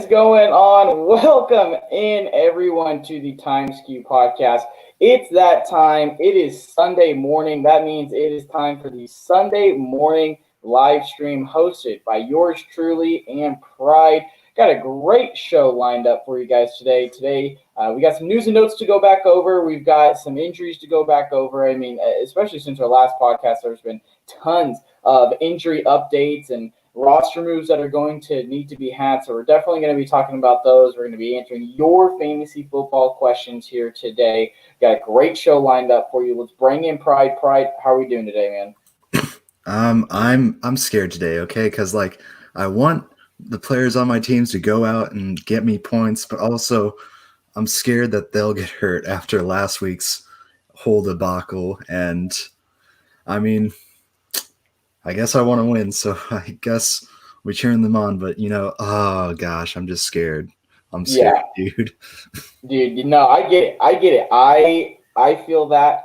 going on? Welcome in, everyone, to the Skew podcast. It's that time. It is Sunday morning. That means it is time for the Sunday morning live stream hosted by yours truly and Pride. Got a great show lined up for you guys today. We got some news and notes to go back over. We've got some injuries to go back over. I mean, especially since our last podcast, there's been tons of injury updates and roster moves that are going to need to be had. So we're definitely going to be talking about those. We're going to be answering your fantasy football questions here today. Got a great show lined up for you. Let's bring in Pride. Pride, how are we doing today, man? I'm scared today, okay? Because I want the players on my teams to go out and get me points, but also I'm scared that they'll get hurt after last week's whole debacle. And I mean, I guess I want to win, so I guess we cheering them on. But oh gosh, I'm just scared. I'm scared, dude. Dude, I get it. I feel that.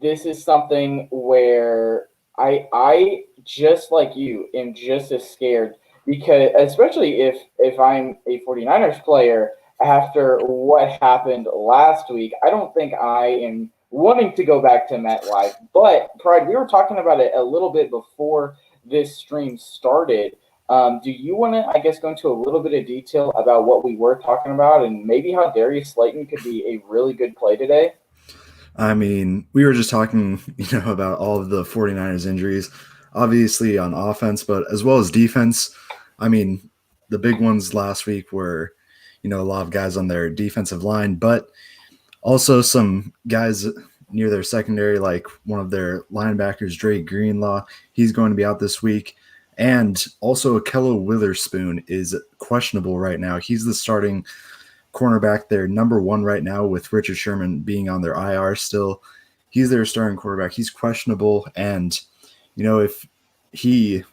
This is something where I just like you am just as scared, because especially if I'm a 49ers player after what happened last week, I don't think I am wanting to go back to MetLife. But Pride, we were talking about it a little bit before this stream started. Do you want to, I guess, go into a little bit of detail about what we were talking about and maybe how Darius Slayton could be a really good play today? I mean, we were just talking, about all of the 49ers injuries, obviously on offense, but as well as defense. I mean, the big ones last week were, a lot of guys on their defensive line, but also some guys near their secondary, like one of their linebackers, Dre Greenlaw. He's going to be out this week. And also Akello Witherspoon is questionable right now. He's the starting cornerback, their number one right now, with Richard Sherman being on their IR still. He's their starting quarterback. He's questionable. And, if he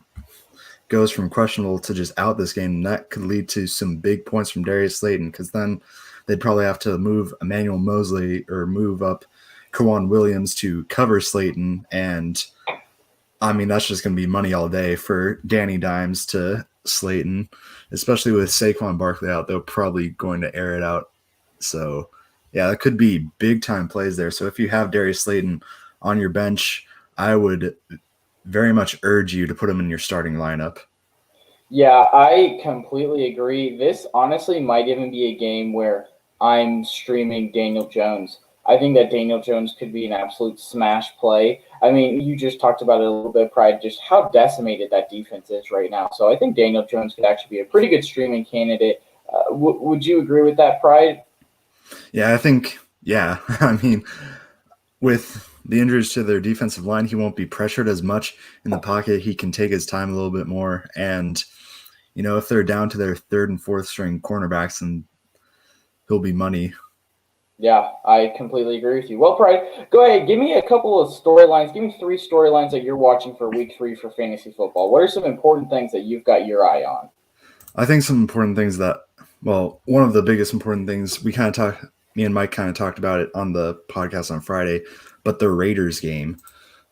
goes from questionable to just out this game, that could lead to some big points from Darius Slayton, because then they'd probably have to move Emmanuel Mosley or move up Kawan Williams to cover Slayton. And I mean, that's just going to be money all day for Danny Dimes to Slayton, especially with Saquon Barkley out. They're probably going to air it out. So, yeah, that could be big-time plays there. So if you have Darius Slayton on your bench, I would very much urge you to put him in your starting lineup. Yeah, I completely agree. This honestly might even be a game where I'm streaming Daniel Jones. I think that Daniel Jones could be an absolute smash play. I mean, you just talked about it a little bit, Pride, just how decimated that defense is right now. So I think Daniel Jones could actually be a pretty good streaming candidate. Would you agree with that, Pride? Yeah, I think, yeah. I mean, with the injuries to their defensive line, he won't be pressured as much in the pocket. He can take his time a little bit more. And, if they're down to their third and fourth string cornerbacks, then he'll be money. Yeah, I completely agree with you. Well, Pride, go ahead. Give me a couple of storylines. Give me 3 storylines that you're watching for week 3 for fantasy football. What are some important things that you've got your eye on? I think some important things one of the biggest important things me and Mike kind of talked about it on the podcast on Friday, but the Raiders game.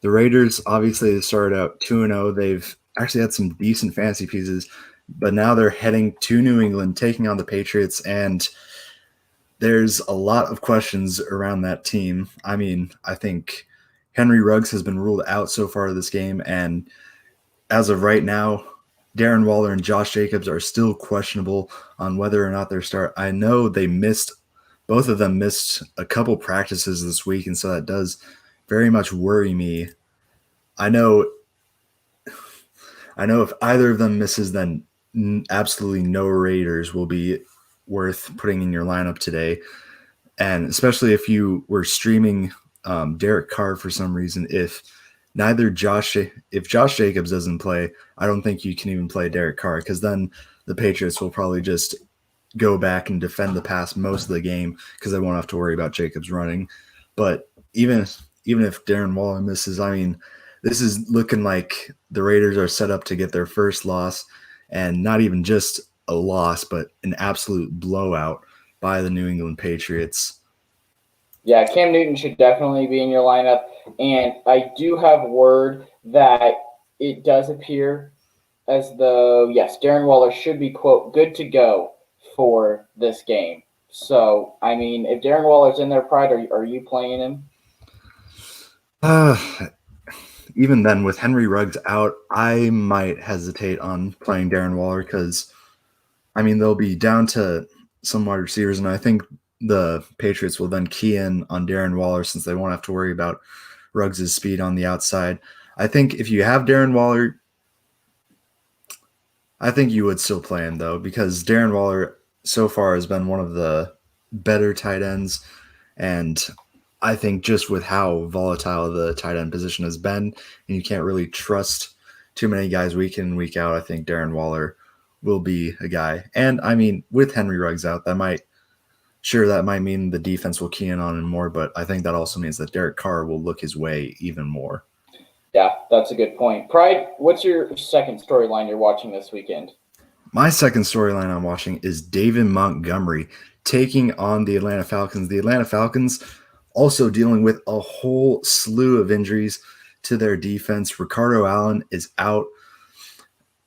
The Raiders, obviously, they started out 2-0. They've actually had some decent fantasy pieces, but now they're heading to New England, taking on the Patriots, and there's a lot of questions around that team. I mean, I think Henry Ruggs has been ruled out so far this game, and as of right now, Darren Waller and Josh Jacobs are still questionable on whether or not they're start. I know both of them missed a couple practices this week, and so that does very much worry me. I know if either of them misses, then absolutely no Raiders will be worth putting in your lineup today. And especially if you were streaming Derek Carr for some reason, if Josh Jacobs doesn't play, I don't think you can even play Derek Carr, because then the Patriots will probably just go back and defend the pass most of the game because they won't have to worry about Jacobs running. But even if Darren Waller misses, I mean, this is looking like the Raiders are set up to get their first loss, and not even just a loss, but an absolute blowout by the New England Patriots. Yeah, Cam Newton should definitely be in your lineup. And I do have word that it does appear as though, yes, Darren Waller should be, quote, good to go for this game. So, I mean, if Darren Waller's in there, Pride, are you playing him? Even then, with Henry Ruggs out, I might hesitate on playing Darren Waller because, I mean, they'll be down to some wide receivers, and I think the Patriots will then key in on Darren Waller since they won't have to worry about Ruggs' speed on the outside. I think if you have Darren Waller, I think you would still play him, though, because Darren Waller so far has been one of the better tight ends, and I think just with how volatile the tight end position has been, and you can't really trust too many guys week in and week out, I think Darren Waller will be a guy. And, I mean, with Henry Ruggs out, that might mean the defense will key in on him more, but I think that also means that Derek Carr will look his way even more. Yeah, that's a good point. Pride, what's your second storyline you're watching this weekend? My second storyline I'm watching is David Montgomery taking on the Atlanta Falcons. The Atlanta Falcons also dealing with a whole slew of injuries to their defense. Ricardo Allen is out,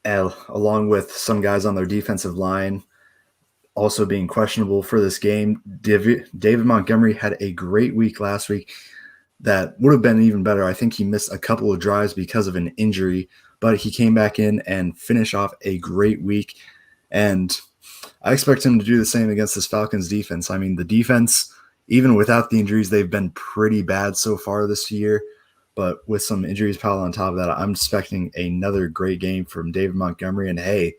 along with some guys on their defensive line also being questionable for this game. David Montgomery had a great week last week that would have been even better. I think he missed a couple of drives because of an injury, but he came back in and finished off a great week. And I expect him to do the same against this Falcons defense. I mean, the defense, even without the injuries, they've been pretty bad so far this year. But with some injuries piled on top of that, I'm expecting another great game from David Montgomery. And hey,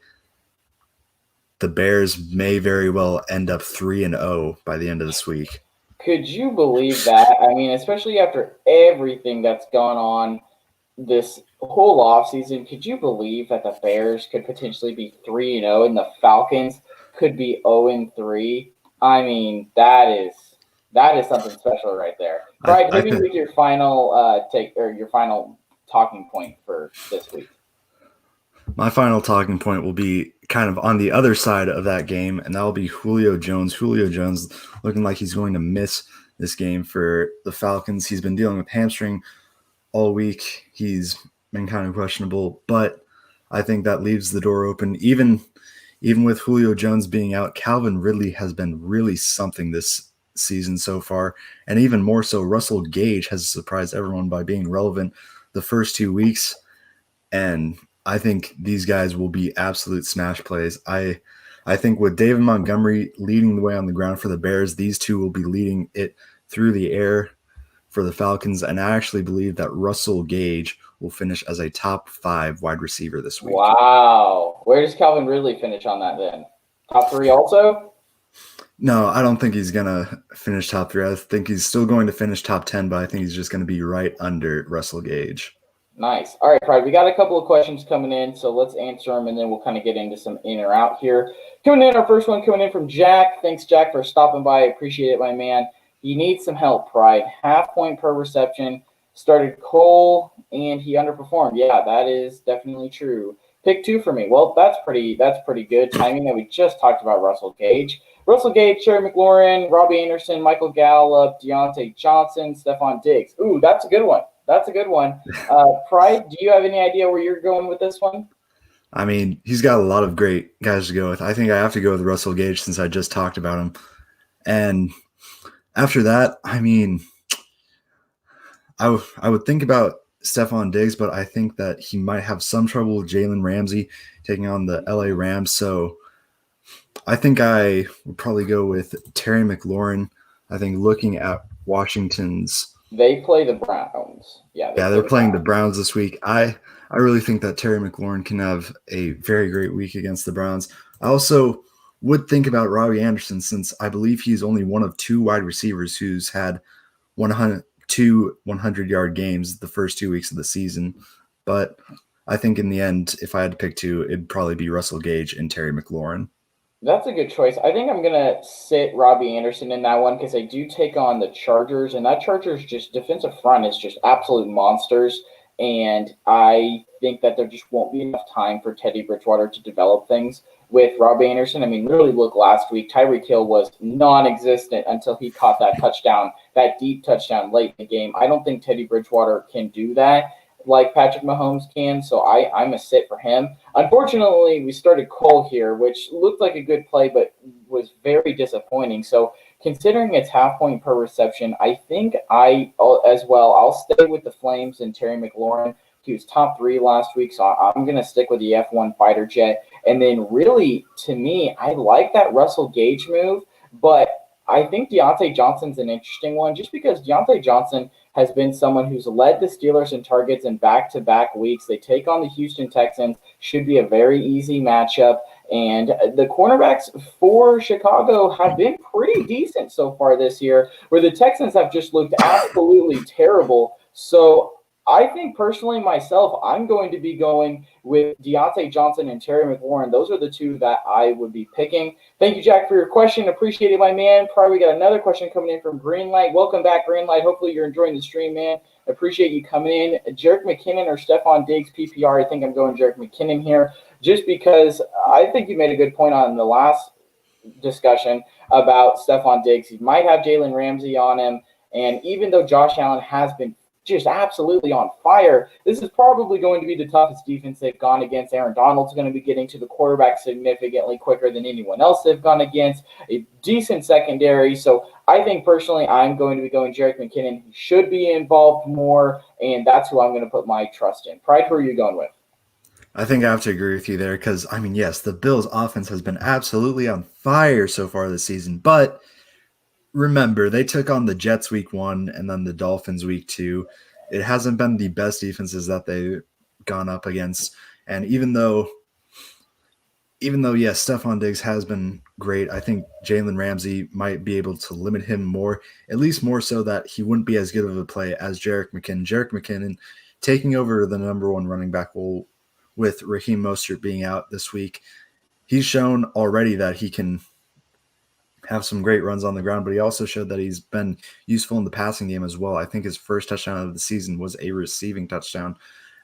the Bears may very well end up 3-0 by the end of this week. Could you believe that? I mean, especially after everything that's gone on this whole offseason, could you believe that the Bears could potentially be 3-0 and the Falcons could be 0-3? I mean, that is something special right there. Right, hit me with your final take or your final talking point for this week. My final talking point will be kind of on the other side of that game, and that will be Julio Jones. Julio Jones looking like he's going to miss this game for the Falcons. He's been dealing with hamstring all week. He's been kind of questionable, but I think that leaves the door open. Even with Julio Jones being out, Calvin Ridley has been really something this season so far, and even more so, Russell Gage has surprised everyone by being relevant the first 2 weeks, and I think these guys will be absolute smash plays. I think with David Montgomery leading the way on the ground for the Bears, these two will be leading it through the air for the Falcons, and I actually believe that Russell Gage will finish as a top 5 wide receiver this week. Wow. Where does Calvin Ridley finish on that then? Top 3 also? No, I don't think he's going to finish top 3. I think he's still going to finish top 10, but I think he's just going to be right under Russell Gage. Nice. All right, Pride, we got a couple of questions coming in, so let's answer them, and then we'll kind of get into some in or out here. Coming in, our first one coming in from Jack. Thanks, Jack, for stopping by. I appreciate it, my man. You need some help, Pride. 0.5 point per reception. Started Cole, and he underperformed. Yeah, that is definitely true. Pick 2 for me. Well, that's pretty good timing that we just talked about Russell Gage. Russell Gage, Terry McLaurin, Robbie Anderson, Michael Gallup, Deontay Johnson, Stephon Diggs. Ooh, that's a good one. Pride, do you have any idea where you're going with this one? I mean, he's got a lot of great guys to go with. I think I have to go with Russell Gage since I just talked about him. And after that, I mean, I would think about Stephon Diggs, but I think that he might have some trouble with Jalen Ramsey taking on the LA Rams. So I think I would probably go with Terry McLaurin. I think looking at Washington's – they play the Browns. They're playing the Browns this week. I really think that Terry McLaurin can have a very great week against the Browns. I also would think about Robbie Anderson since I believe he's only one of 2 wide receivers who's had 100-yard games the first 2 weeks of the season. But I think in the end, if I had to pick 2, it'd probably be Russell Gage and Terry McLaurin. That's a good choice. I think I'm going to sit Robbie Anderson in that one because they do take on the Chargers, and that Chargers just defensive front is just absolute monsters, and I think that there just won't be enough time for Teddy Bridgewater to develop things with Robbie Anderson. I mean, literally look last week, Tyreek Hill was non-existent until he caught that touchdown, that deep touchdown late in the game. I don't think Teddy Bridgewater can do that. like Patrick Mahomes can, so I'm a sit for him. Unfortunately, we started Cole here, which looked like a good play, but was very disappointing. So considering it's half point per reception, I think as well, I'll stay with the Flames and Terry McLaurin. He was top 3 last week, so I'm going to stick with the F1 fighter jet. And then really, to me, I like that Russell Gage move, but I think Deontay Johnson's an interesting one just because Deontay Johnson has been someone who's led the Steelers in targets in back-to-back weeks. They take on the Houston Texans, should be a very easy matchup. And the cornerbacks for Chicago have been pretty decent so far this year, where the Texans have just looked absolutely terrible. So I think personally myself, I'm going to be going with Deontay Johnson and Terry McLaurin. Those are the two that I would be picking. Thank you, Jack, for your question. Appreciate it, my man. Probably got another question coming in from Greenlight. Welcome back, Greenlight. Hopefully you're enjoying the stream, man. Appreciate you coming in. Jerick McKinnon or Stephon Diggs PPR? I think I'm going Jerick McKinnon here just because I think you made a good point on the last discussion about Stephon Diggs. He might have Jalen Ramsey on him, and even though Josh Allen has been just absolutely on fire, this is probably going to be the toughest defense they've gone against. Aaron Donald's going to be getting to the quarterback significantly quicker than anyone else they've gone against. A decent secondary. So I think personally I'm going to be going Jerick McKinnon. He should be involved more, and that's who I'm going to put my trust in. Pride, who are you going with? I think I have to agree with you there because, I mean, yes, the Bills' offense has been absolutely on fire so far this season, but remember, they took on the Jets week 1 and then the Dolphins week 2. It hasn't been the best defenses that they've gone up against. And even though, yes, Stephon Diggs has been great, I think Jalen Ramsey might be able to limit him more, at least more so that he wouldn't be as good of a play as Jerick McKinnon. Jerick McKinnon taking over the number 1 running back role with Raheem Mostert being out this week. He's shown already that he can have some great runs on the ground, but he also showed that he's been useful in the passing game as well. I think his first touchdown of the season was a receiving touchdown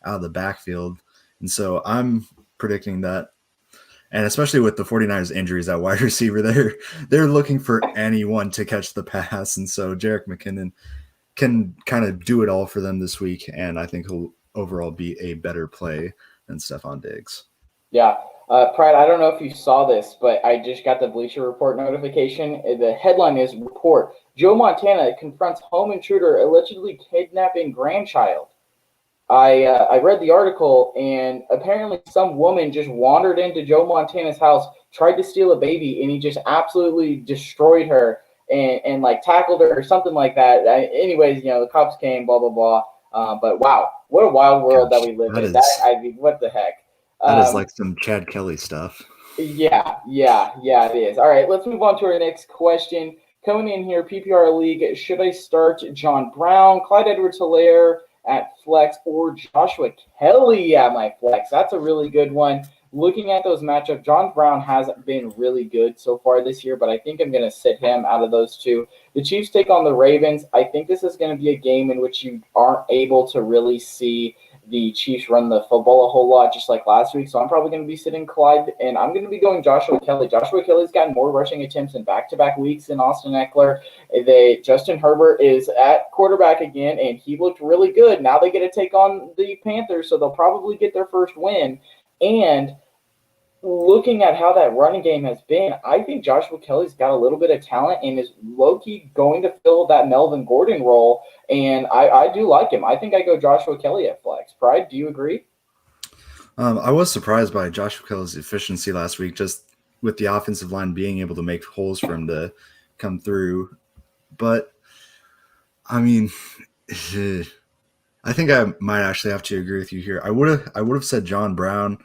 out of the backfield. And so I'm predicting that, and especially with the 49ers injuries at wide receiver, they're looking for anyone to catch the pass. And so Jerick McKinnon can kind of do it all for them this week, and I think he'll overall be a better play than Stephon Diggs. Yeah. Pride, I don't know if you saw this, but I just got the Bleacher Report notification. The headline is Report. Joe Montana confronts home intruder allegedly kidnapping grandchild. I read the article, and apparently some woman just wandered into Joe Montana's house, tried to steal a baby, and he just absolutely destroyed her and like tackled her or something like that. Anyways, the cops came, blah, blah, blah. But wow, what a wild world that we live in. I mean, what the heck? That is like some Chad Kelly stuff. Yeah, it is. All right, let's move on to our next question. Coming in here, PPR League, should I start John Brown, Clyde Edwards-Helaire at flex, or Joshua Kelly at my flex? That's a really good one. Looking at those matchups, John Brown has been really good so far this year, but I think I'm going to sit him out of those two. The Chiefs take on the Ravens. I think this is going to be a game in which you aren't able to really see the Chiefs run the football a whole lot, just like last week. So I'm probably going to be sitting Clyde, and I'm going to be going Joshua Kelly. Joshua Kelly's gotten more rushing attempts in back-to-back weeks than Austin Eckler. Justin Herbert is at quarterback again, and he looked really good. Now they get to take on the Panthers, so they'll probably get their first win. And looking at how that running game has been, I think Joshua Kelly's got a little bit of talent and is low-key going to fill that Melvin Gordon role, and I do like him. I think I go Joshua Kelly at flex. Pride, do you agree? I was surprised by Joshua Kelly's efficiency last week, just with the offensive line being able to make holes for him to come through. But, I mean, I think I might actually have to agree with you here. I would have said John Brown,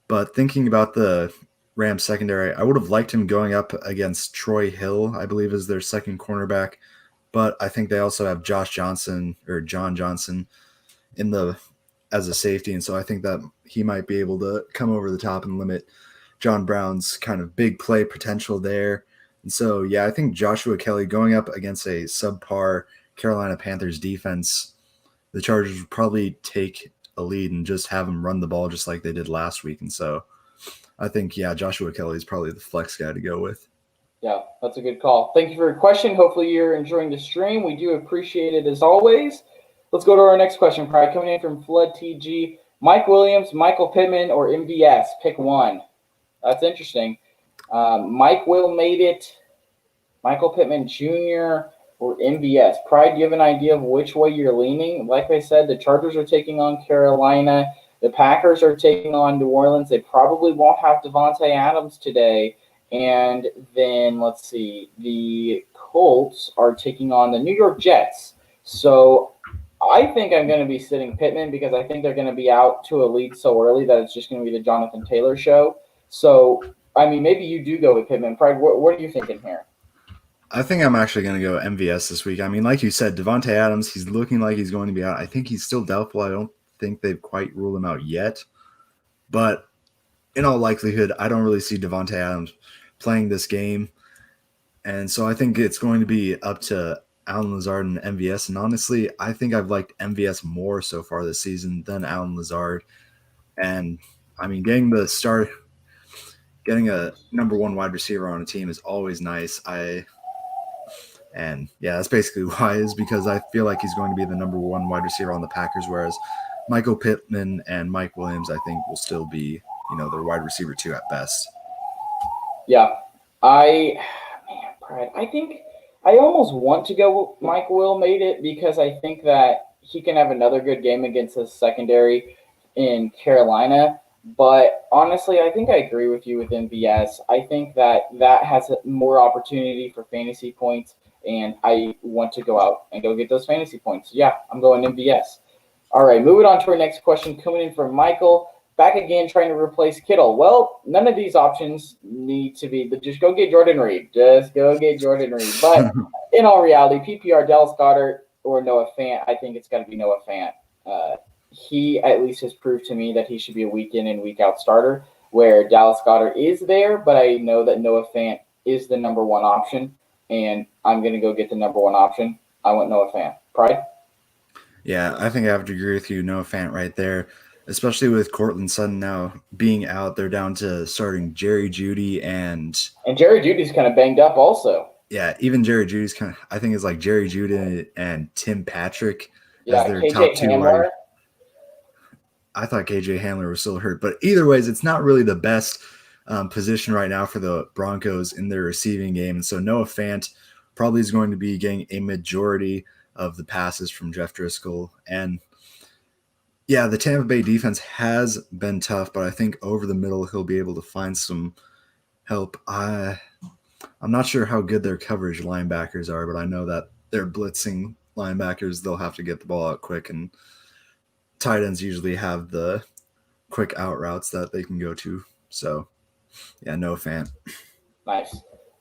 but thinking about the Rams secondary, I would have liked him going up against Troy Hill, I believe is their second cornerback. But I think they also have John Johnson as a safety. And so I think that he might be able to come over the top and limit John Brown's kind of big play potential there. And so, yeah, I think Joshua Kelly going up against a subpar Carolina Panthers defense, the Chargers would probably take a lead and just have him run the ball just like they did last week. And so I think, yeah, Joshua Kelly is probably the flex guy to go with. Yeah, that's a good call. Thank you for your question. Hopefully you're enjoying the stream. We do appreciate it as always. Let's go to our next question, Pride. Coming in from Flood TG. Mike Williams, Michael Pittman, or MVS? Pick one. That's interesting. Mike Will made it. Michael Pittman Jr. or MVS? Pride, do you have an idea of which way you're leaning? Like I said, the Chargers are taking on Carolina. The Packers are taking on New Orleans. They probably won't have Devontae Adams today. And then, let's see, the Colts are taking on the New York Jets. So I think I'm going to be sitting Pittman because I think they're going to be out to a lead so early that it's just going to be the Jonathan Taylor show. So, I mean, maybe you do go with Pittman. Pride, what are you thinking here? I think I'm actually going to go MVS this week. I mean, like you said, Devontae Adams, he's looking like he's going to be out. I think he's still doubtful. I don't think they've quite ruled him out yet. But in all likelihood, I don't really see Devontae Adams playing this game. And so I think it's going to be up to Allen Lazard and MVS. And honestly, I think I've liked MVS more so far this season than Allen Lazard. And, I mean, getting a number one wide receiver on a team is always nice. And yeah, that's basically why, is because I feel like he's going to be the number one wide receiver on the Packers, whereas Michael Pittman and Mike Williams, I think, will still be, their wide receiver two at best. Yeah. Pride, I think I almost want to go with Mike Will made it because I think that he can have another good game against the secondary in Carolina. But honestly, I think I agree with you with MVS. I think that has more opportunity for fantasy points, and I want to go out and go get those fantasy points. Yeah, I'm going MVS. All right, moving on to our next question coming in from Michael. Back again, trying to replace Kittle. Well, none of these options need to be. Just go get Jordan Reed. Just go get Jordan Reed. But in all reality, PPR, Dallas Goedert or Noah Fant, I think it's got to be Noah Fant. He at least has proved to me that he should be a week in and week out starter, where Dallas Goedert is there, but I know that Noah Fant is the number one option, and I'm going to go get the number one option. I want Noah Fant. Pride? Yeah, I think I have to agree with you, Noah Fant right there, especially with Courtland Sutton now being out. They're down to starting Jerry Jeudy and Jerry Judy's kind of banged up also. Yeah, even Jerry Judy's kind of, I think it's like Jerry Jeudy and Tim Patrick as their KJ top two Hamler. wide. I thought KJ Hamler was still hurt, but either ways, it's not really the best position right now for the Broncos in their receiving game. And so Noah Fant probably is going to be getting a majority of the passes from Jeff Driscoll. And yeah, the Tampa Bay defense has been tough, but I think over the middle he'll be able to find some help. I'm not sure how good their coverage linebackers are, but I know that their blitzing linebackers, they'll have to get the ball out quick, and tight ends usually have the quick out routes that they can go to. So, yeah, Noah Fant. Nice.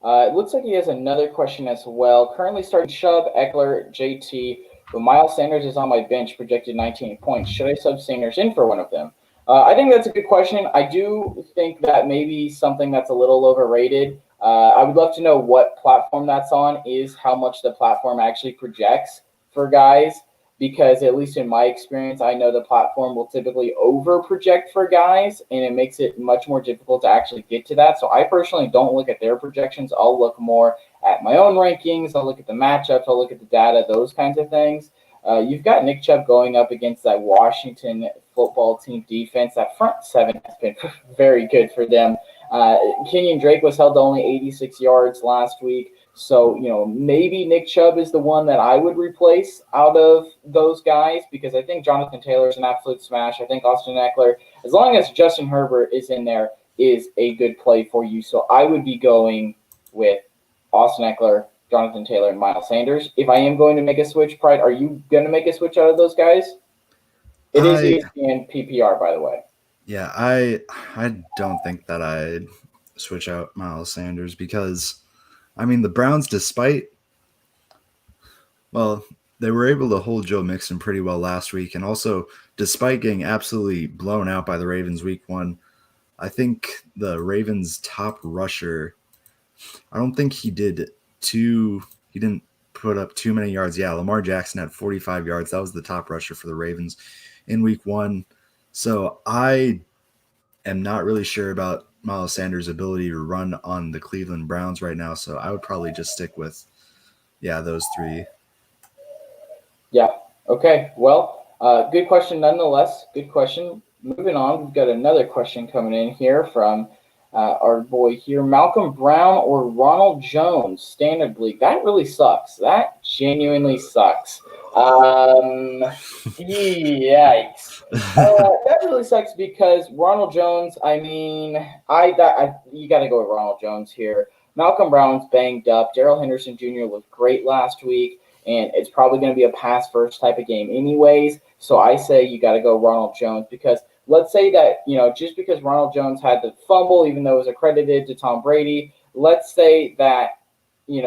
It looks like he has another question as well. Currently starting Chubb, Eckler, JT, but Miles Sanders is on my bench, projected 19 points. Should I sub Sanders in for one of them? I think that's a good question. I do think that maybe something that's a little overrated. I would love to know what platform that's on, is how much the platform actually projects for guys, because at least in my experience, I know the platform will typically over project for guys, and it makes it much more difficult to actually get to that. So I personally don't look at their projections. I'll look more at my own rankings. I'll look at the matchups. I'll look at the data, those kinds of things. You've got Nick Chubb going up against that Washington football team defense. That front seven has been very good for them. Kenyon Drake was held to only 86 yards last week. So, maybe Nick Chubb is the one that I would replace out of those guys, because I think Jonathan Taylor is an absolute smash. I think Austin Eckler, as long as Justin Herbert is in there, is a good play for you. So I would be going with Austin Eckler, Jonathan Taylor, and Miles Sanders. If I am going to make a switch, Pride, are you going to make a switch out of those guys? It is ESPN PPR, by the way. Yeah, I don't think that I'd switch out Miles Sanders because, I mean, the Browns, they were able to hold Joe Mixon pretty well last week. And also, despite getting absolutely blown out by the Ravens week 1, I think the Ravens' top rusher, I don't think he didn't put up too many yards. Yeah, Lamar Jackson had 45 yards. That was the top rusher for the Ravens in week 1. So I am not really sure about Miles Sanders' ability to run on the Cleveland Browns right now. So I would probably just stick with, those three. Yeah, Okay, well, good question nonetheless. Good question. Moving on, we've got another question coming in here from our boy here, Malcolm Brown or Ronald Jones, Standard League. That really sucks. That genuinely sucks. Yikes. That really sucks because Ronald Jones. I mean, you got to go with Ronald Jones here. Malcolm Brown's banged up. Darrell Henderson Jr. looked great last week, and it's probably going to be a pass first type of game, anyways. So I say you got to go Ronald Jones because let's say that just because Ronald Jones had the fumble, even though it was accredited to Tom Brady, let's say that he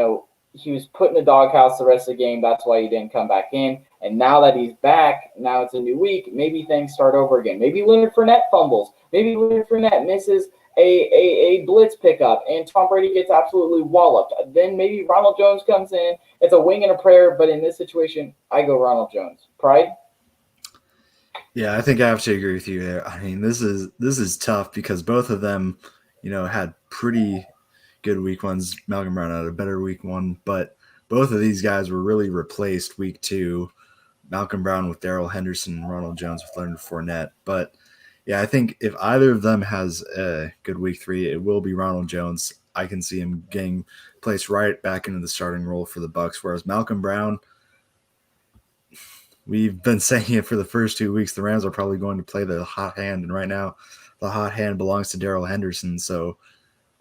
was put in the doghouse the rest of the game. That's why he didn't come back in. And now that he's back, now it's a new week. Maybe things start over again. Maybe Leonard Fournette fumbles. Maybe Leonard Fournette misses a blitz pickup, and Tom Brady gets absolutely walloped. Then maybe Ronald Jones comes in. It's a wing and a prayer, but in this situation, I go Ronald Jones. Pride? Yeah, I think I have to agree with you there. I mean, this is tough because both of them, had pretty good week ones. Malcolm Brown had a better week one, but both of these guys were really replaced week two. Malcolm Brown with Darrell Henderson and Ronald Jones with Leonard Fournette. But yeah, I think if either of them has a good week three, it will be Ronald Jones. I can see him getting placed right back into the starting role for the Bucs. Whereas Malcolm Brown, we've been saying it for the first 2 weeks, the Rams are probably going to play the hot hand. And right now, the hot hand belongs to Darrell Henderson. So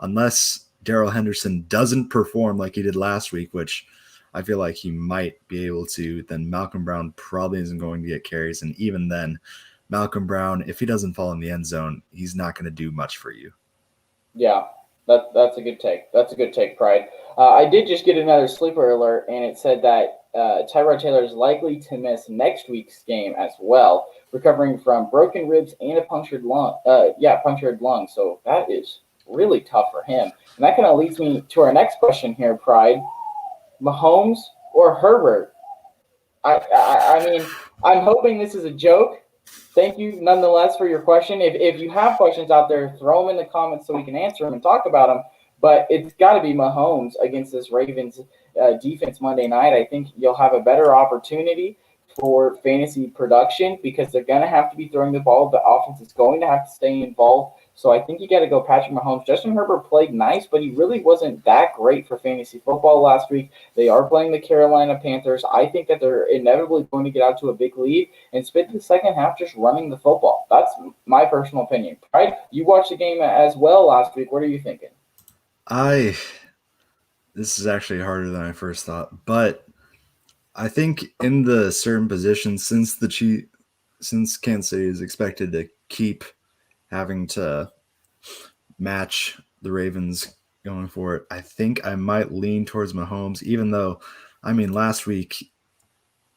unless Darrell Henderson doesn't perform like he did last week, which I feel like he might be able to, then Malcolm Brown probably isn't going to get carries. And even then, Malcolm Brown, if he doesn't fall in the end zone, he's not going to do much for you. Yeah, that's a good take. That's a good take, Pride. I did just get another sleeper alert, and it said that Tyrod Taylor is likely to miss next week's game as well, recovering from broken ribs and a punctured lung. Punctured lung. So that is really tough for him. And that kind of leads me to our next question here, Pride. Mahomes or Herbert? I mean, I'm hoping this is a joke. Thank you nonetheless for your question. If you have questions out there, throw them in the comments so we can answer them and talk about them. But it's got to be Mahomes against this Ravens defense Monday night. I think you'll have a better opportunity for fantasy production because they're going to have to be throwing the ball. The offense is going to have to stay involved. So I think you got to go Patrick Mahomes. Justin Herbert played nice, but he really wasn't that great for fantasy football last week. They are playing the Carolina Panthers. I think that they're inevitably going to get out to a big lead and spend the second half just running the football. That's my personal opinion. Right? You watched the game as well last week. What are you thinking? This is actually harder than I first thought, but I think in the certain positions, since Kansas City is expected to keep having to match the Ravens going for it, I think I might lean towards Mahomes, even though, I mean, last week,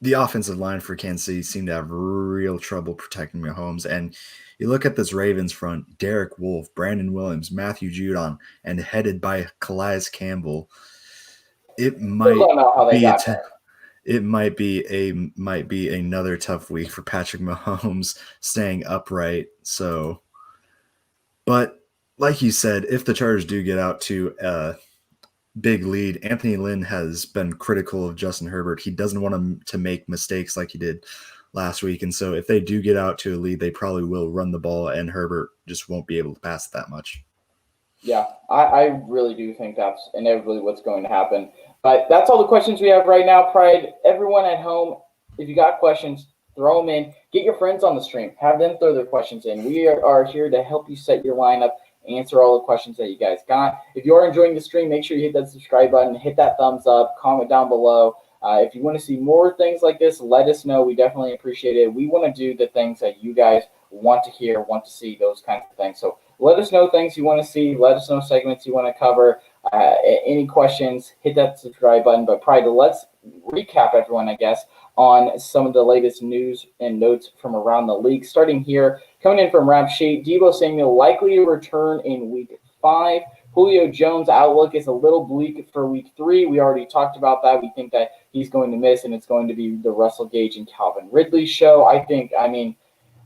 the offensive line for Kansas City seemed to have real trouble protecting Mahomes. And you look at this Ravens front, Derek Wolfe, Brandon Williams, Matthew Judon, and headed by Calais Campbell. It might be another tough week for Patrick Mahomes staying upright. So, but like you said, if the Chargers do get out to a big lead, Anthony Lynn has been critical of Justin Herbert. He doesn't want him to make mistakes like he did last week. And so if they do get out to a lead, they probably will run the ball, and Herbert just won't be able to pass it that much. Yeah, I really do think that's inevitably what's going to happen. But that's all the questions we have right now, Pride. Everyone at home, if you got questions, throw them in. Get your friends on the stream. Have them throw their questions in. We are here to help you set your lineup, answer all the questions that you guys got. If you are enjoying the stream, make sure you hit that subscribe button, hit that thumbs up, comment down below. If you want to see more things like this, let us know. We definitely appreciate it. We want to do the things that you guys want to hear, want to see, those kinds of things. So let us know things you want to see. Let us know segments you want to cover. Any questions, hit that subscribe button. But Pride, let's recap everyone, I guess, on some of the latest news and notes from around the league. Starting here, coming in from Rap Sheet, Deebo Samuel likely to return in week 5. Julio Jones' outlook is a little bleak for week 3. We already talked about that. We think that he's going to miss, and it's going to be the Russell Gage and Calvin Ridley show. I mean,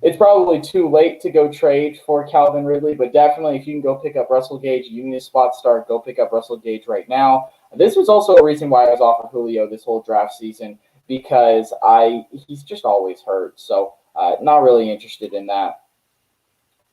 it's probably too late to go trade for Calvin Ridley, but definitely if you can go pick up Russell Gage, you need a spot start, go pick up Russell Gage right now. This was also a reason why I was off of Julio this whole draft season. because he's just always hurt. So not really interested in that.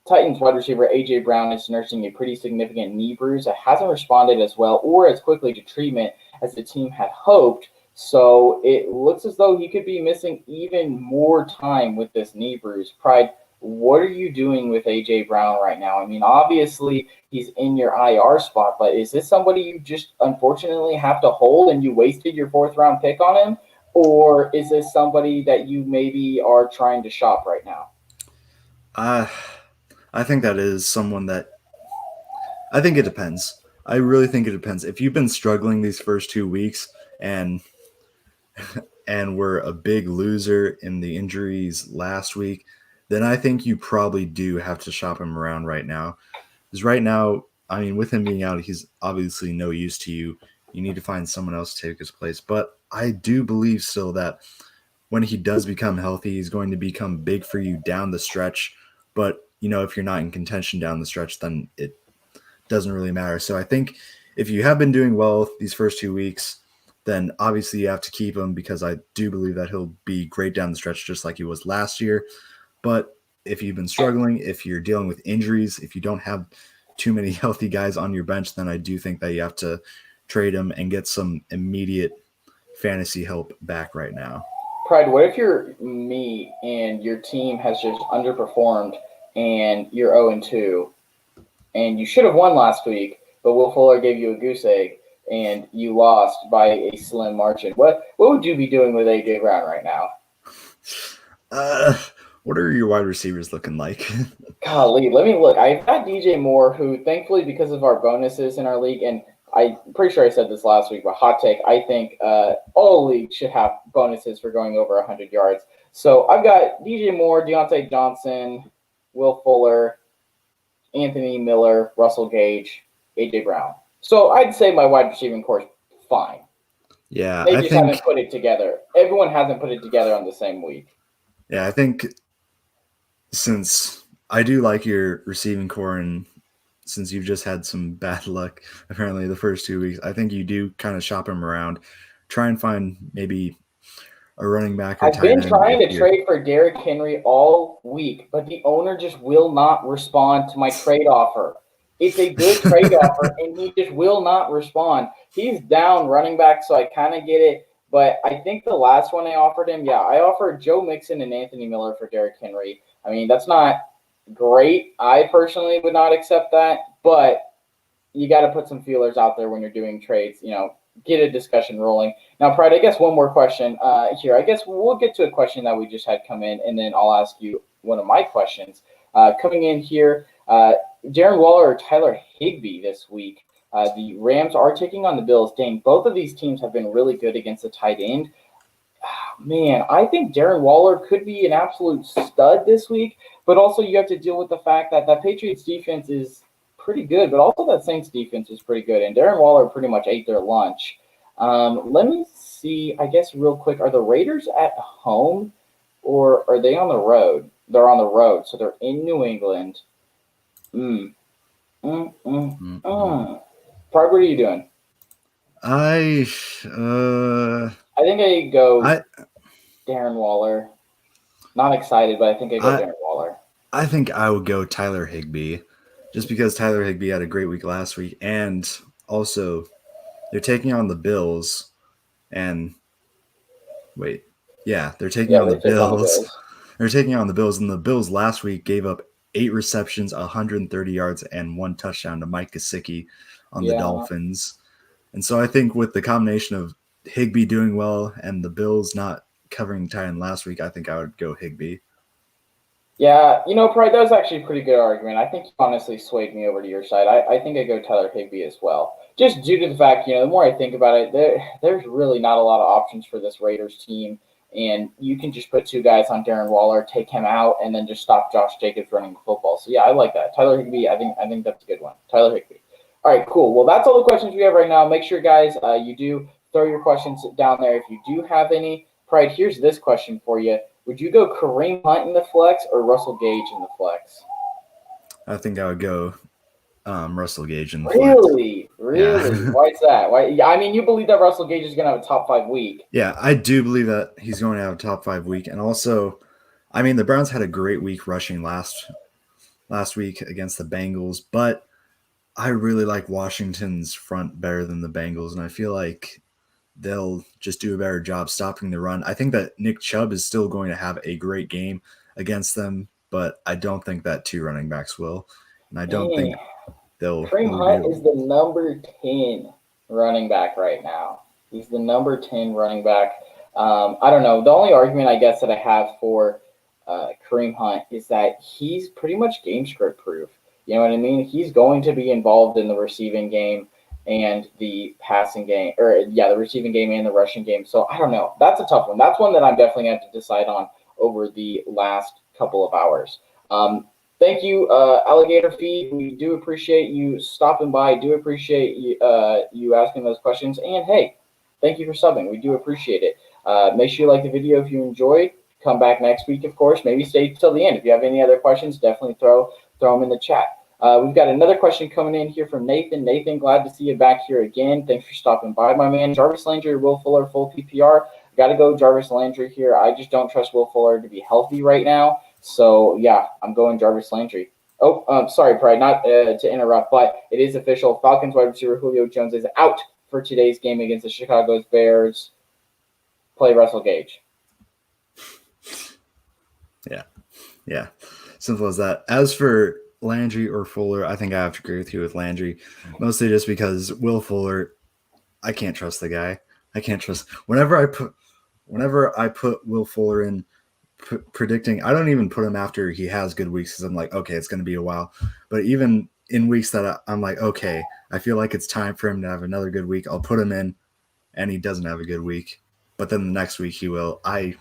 Titans wide receiver A.J. Brown is nursing a pretty significant knee bruise that hasn't responded as well or as quickly to treatment as the team had hoped. So it looks as though he could be missing even more time with this knee bruise. Pride, what are you doing with A.J. Brown right now? I mean, obviously he's in your IR spot, but is this somebody you just unfortunately have to hold and you wasted your 4th-round pick on him? Or is this somebody that you maybe are trying to shop right now? I think that is someone that I think it depends. I really think it depends. If you've been struggling these first 2 weeks and were a big loser in the injuries last week, then I think you probably do have to shop him around right now. Because right now, I mean, with him being out, he's obviously no use to you. You need to find someone else to take his place. But I do believe still that when he does become healthy, he's going to become big for you down the stretch. But, if you're not in contention down the stretch, then it doesn't really matter. So I think if you have been doing well these first 2 weeks, then obviously you have to keep him because I do believe that he'll be great down the stretch just like he was last year. But if you've been struggling, if you're dealing with injuries, if you don't have too many healthy guys on your bench, then I do think that you have to trade him and get some immediate fantasy help back right now. Pride, what if you're me and your team has just underperformed and you're 0-2 and you should have won last week, but Will Fuller gave you a goose egg and you lost by a slim margin? What would you be doing with A.J. Brown right now? What are your wide receivers looking like? Golly, let me look. I've got DJ Moore, who thankfully, because of our bonuses in our league, and I'm pretty sure I said this last week, but hot take, I think all leagues should have bonuses for going over 100 yards. So I've got DJ Moore, Deontay Johnson, Will Fuller, Anthony Miller, Russell Gage, A.J. Brown. So I'd say my wide receiving core is fine. Yeah, they just haven't put it together. Everyone hasn't put it together on the same week. Yeah, I think since I do like your receiving core and since you've just had some bad luck apparently the first 2 weeks, I think you do kind of shop him around. Try and find maybe a running back or I've been trying to trade for Derrick Henry all week, but the owner just will not respond to my trade offer. It's a good trade offer, and he just will not respond. He's down running back, so I kind of get it. But I think the last one I offered him, I offered Joe Mixon and Anthony Miller for Derrick Henry. I mean, that's not great. I personally would not accept that, but you got to put some feelers out there when you're doing trades, get a discussion rolling. Now, Pride, I guess one more question here. I guess we'll get to a question that we just had come in, and then I'll ask you one of my questions. Coming in here, Darren Waller or Tyler Higbee this week. The Rams are taking on the Bills. Dang, both of these teams have been really good against the tight end. Man, I think Darren Waller could be an absolute stud this week, but also you have to deal with the fact that that Patriots defense is pretty good, but also that Saints defense is pretty good, and Darren Waller pretty much ate their lunch. Let me see, I guess real quick, are the Raiders at home or are they on the road? They're on the road, so they're in New England. Pride, what are you doing? I think I go Darren Waller. Not excited, but I think I go Darren Waller. I think I would go Tyler Higbee, just because Tyler Higbee had a great week last week, and also they're taking on the Bills. And they're taking on the Bills. They're taking on the Bills, and the Bills last week gave up 8 receptions, 130 yards, and 1 touchdown to Mike Gesicki on the Dolphins. And so I think with the combination of Higbee doing well and the Bills not covering tight end last week, I think I would go Higbee. Yeah, Pride, that was actually a pretty good argument. I think you honestly swayed me over to your side. I think I go Tyler Higbee as well. Just due to the fact, the more I think about it, there's really not a lot of options for this Raiders team. And you can just put 2 guys on Darren Waller, take him out, and then just stop Josh Jacobs running the football. So, I like that. Tyler Higbee, I think that's a good one. Tyler Higbee. All right, cool. Well, that's all the questions we have right now. Make sure, guys, you do throw your questions down there if you do have any. Pride, here's this question for you. Would you go Kareem Hunt in the flex or Russell Gage in the flex? I think I would go Russell Gage in the flex. Really? Yeah. Why is that? Why? Yeah, I mean, you believe that Russell Gage is going to have a top 5 week. Yeah, I do believe that he's going to have a top 5 week. And also, I mean, the Browns had a great week rushing last week against the Bengals, but I really like Washington's front better than the Bengals, and I feel like they'll just do a better job stopping the run. I think that Nick Chubb is still going to have a great game against them, but I don't think that 2 running backs will. And I don't think Man, they'll Kareem really be Hunt able. is the number 10 running back right now. He's the number 10 running back. I don't know. The only argument I guess that I have for Kareem Hunt is that he's pretty much game script proof. You know what I mean? He's going to be involved in the receiving game and the passing game, the receiving game and the rushing game. So I don't know. That's a tough one. That's one that I'm definitely going to have to decide on over the last couple of hours. Thank you, Alligator Feed. We do appreciate you stopping by. Do appreciate you asking those questions. And hey, thank you for subbing. We do appreciate it. Make sure you like the video if you enjoyed. Come back next week, of course. Maybe stay till the end. If you have any other questions, definitely throw them in the chat. We've got another question coming in here from Nathan. Nathan, glad to see you back here again. Thanks for stopping by, my man. Jarvis Landry, Will Fuller, full PPR. Got to go Jarvis Landry here. I just don't trust Will Fuller to be healthy right now. So, yeah, I'm going Jarvis Landry. Oh, sorry, Pride, not to interrupt, but it is official. Falcons wide receiver Julio Jones is out for today's game against the Chicago Bears. Play Russell Gage. Yeah, simple as that. As for Landry or Fuller, I think I have to agree with you with Landry, mostly just because Will Fuller, I can't trust the guy. I can't trust whenever I put Will Fuller in predicting. I don't even put him after he has good weeks because I'm like, okay, it's going to be a while. But even in weeks that I'm like, okay, I feel like it's time for him to have another good week, I'll put him in, and he doesn't have a good week. But then the next week he will. I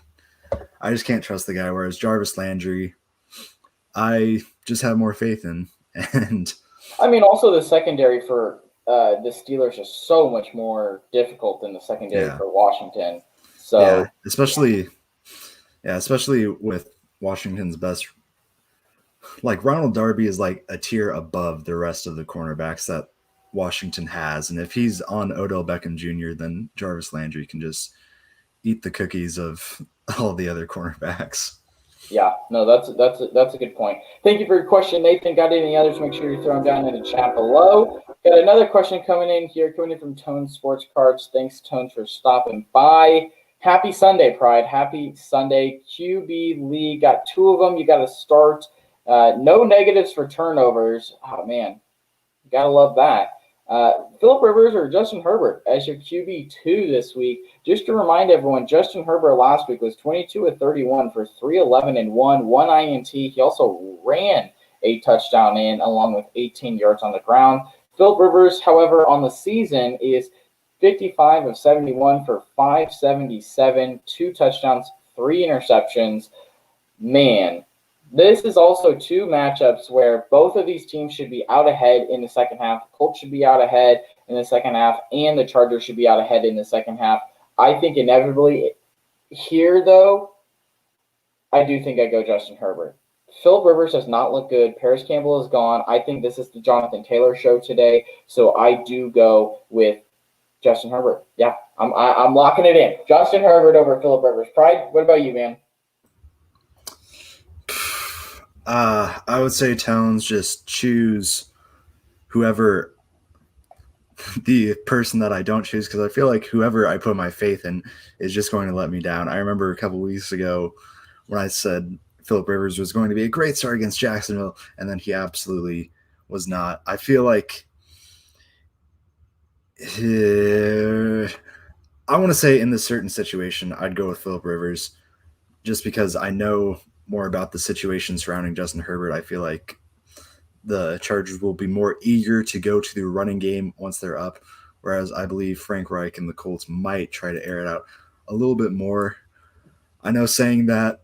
just can't trust the guy. Whereas Jarvis Landry, I just have more faith in. And I mean, also the secondary for the Steelers is so much more difficult than the secondary for Washington. So yeah, especially with Washington's best. Like Ronald Darby is like a tier above the rest of the cornerbacks that Washington has, and if he's on Odell Beckham Jr., then Jarvis Landry can just eat the cookies of all the other cornerbacks. Yeah, no, that's a good point. Thank you for your question, Nathan. Got any others? Make sure you throw them down in the chat below. Got another question coming in from Tone Sports Cards. Thanks, Tone, for stopping by. Happy Sunday, Pride. Happy Sunday. QB League. Got 2 of them. You got to start. No negatives for turnovers. Oh, man. You got to love that. Phillip Rivers or Justin Herbert as your QB2 this week. Just to remind everyone, Justin Herbert last week was 22 of 31 for 311 and 1 INT. He also ran a touchdown in along with 18 yards on the ground. Phillip Rivers, however, on the season is 55 of 71 for 577, 2 touchdowns, 3 interceptions. Man, this is also 2 matchups where both of these teams should be out ahead in the second half. The Colts should be out ahead in the second half, and the Chargers should be out ahead in the second half. I think inevitably here, though, I do think I go Justin Herbert. Phillip Rivers does not look good. Paris Campbell is gone. I think this is the Jonathan Taylor show today, so I do go with Justin Herbert. Yeah, I'm locking it in. Justin Herbert over Phillip Rivers. Pride, what about you, man? I would say Towns just choose whoever the person that I don't choose because I feel like whoever I put my faith in is just going to let me down. I remember a couple weeks ago when I said Phillip Rivers was going to be a great start against Jacksonville, and then he absolutely was not. I feel like I want to say in this certain situation, I'd go with Phillip Rivers just because I know more about the situation surrounding Justin Herbert. I feel like the Chargers will be more eager to go to the running game once they're up, whereas I believe Frank Reich and the Colts might try to air it out a little bit more. I know saying that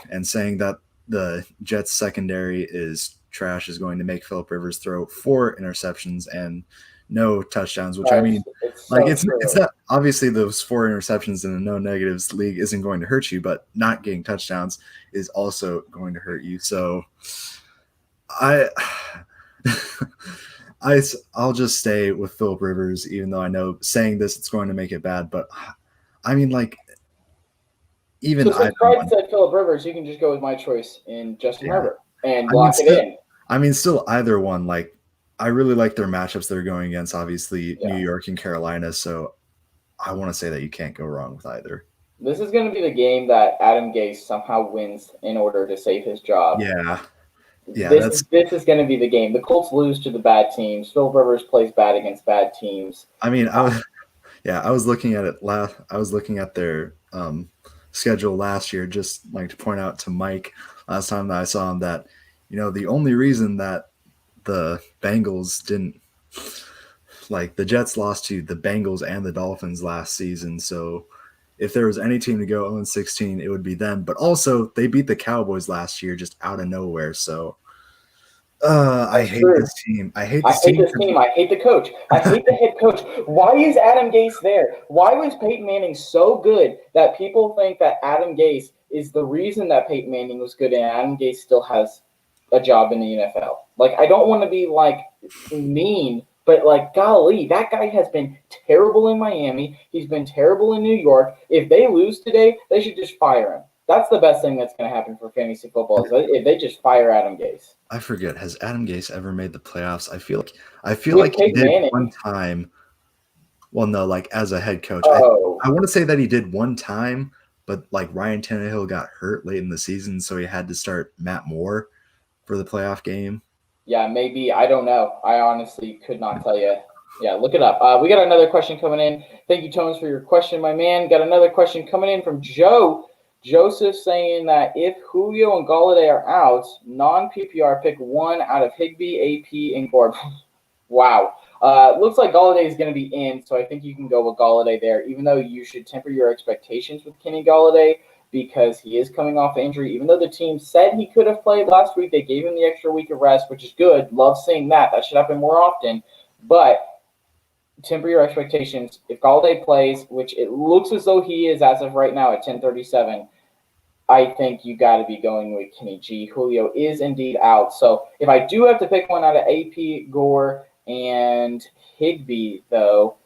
the Jets secondary is trash is going to make Phillip Rivers throw 4 interceptions and no touchdowns, which I mean, it's not obviously those 4 interceptions in a no negatives league isn't going to hurt you, but not getting touchdowns is also going to hurt you. So I'll just stay with Philip Rivers, even though I know saying this it's going to make it bad. But I mean, like even So either since Pride one, said Philip Rivers, you can just go with my choice in Justin yeah. Herbert and I mean, lock it still, in. still either one. Like I really like their matchups they're going against. Obviously, New Yeah. York and Carolina. So I want to say that you can't go wrong with either. This is going to be the game that Adam Gase somehow wins in order to save his job. Yeah, yeah. This is going to be the game. The Colts lose to the bad teams. Phil Rivers plays bad against bad teams. I mean, I was looking at it last. I was looking at their schedule last year, just like to point out to Mike last time that I saw him that the only reason that the Bengals didn't like the Jets lost to the Bengals and the Dolphins last season. So if there was any team to go 0-16, it would be them. But also they beat the Cowboys last year just out of nowhere. So I That's hate true. this team. I hate I this hate team. this team. I hate the coach. I hate the head coach. Why is Adam Gase there? Why was Peyton Manning so good that people think that Adam Gase is the reason that Peyton Manning was good and Adam Gase still has a job in the NFL? Like, I don't want to be like mean, but like, golly, that guy has been terrible in Miami. He's been terrible in New York. If they lose today, they should just fire him. That's the best thing that's going to happen for fantasy football is if they just fire Adam Gase. I forget. Has Adam Gase ever made the playoffs? I feel With like he Peyton did one Manning. time. Well, no, like as a head coach, Oh, I want to say that he did one time, but like Ryan Tannehill got hurt late in the season, so he had to start Matt Moore for the playoff game. yeah, maybe. I don't know. I honestly could not tell you. Yeah, look it up. We got another question coming in. Thank you, Tones, for your question, my man. Got another question coming in from Joe. Joseph saying that if Julio and Golladay are out, non-PPR, pick one out of Higbee, AP, and Gore. Wow. Looks like Golladay is going to be in, so I think you can go with Golladay there, even though you should temper your expectations with Kenny Golladay because he is coming off injury. Even though the team said he could have played last week, they gave him the extra week of rest, which is good. Love seeing that. That should happen more often. But temper your expectations. If Golladay plays, which it looks as though he is as of right now at 10:37, I think you got to be going with Kenny G. Julio is indeed out. So if I do have to pick one out of AP, Gore, and Higbee, though,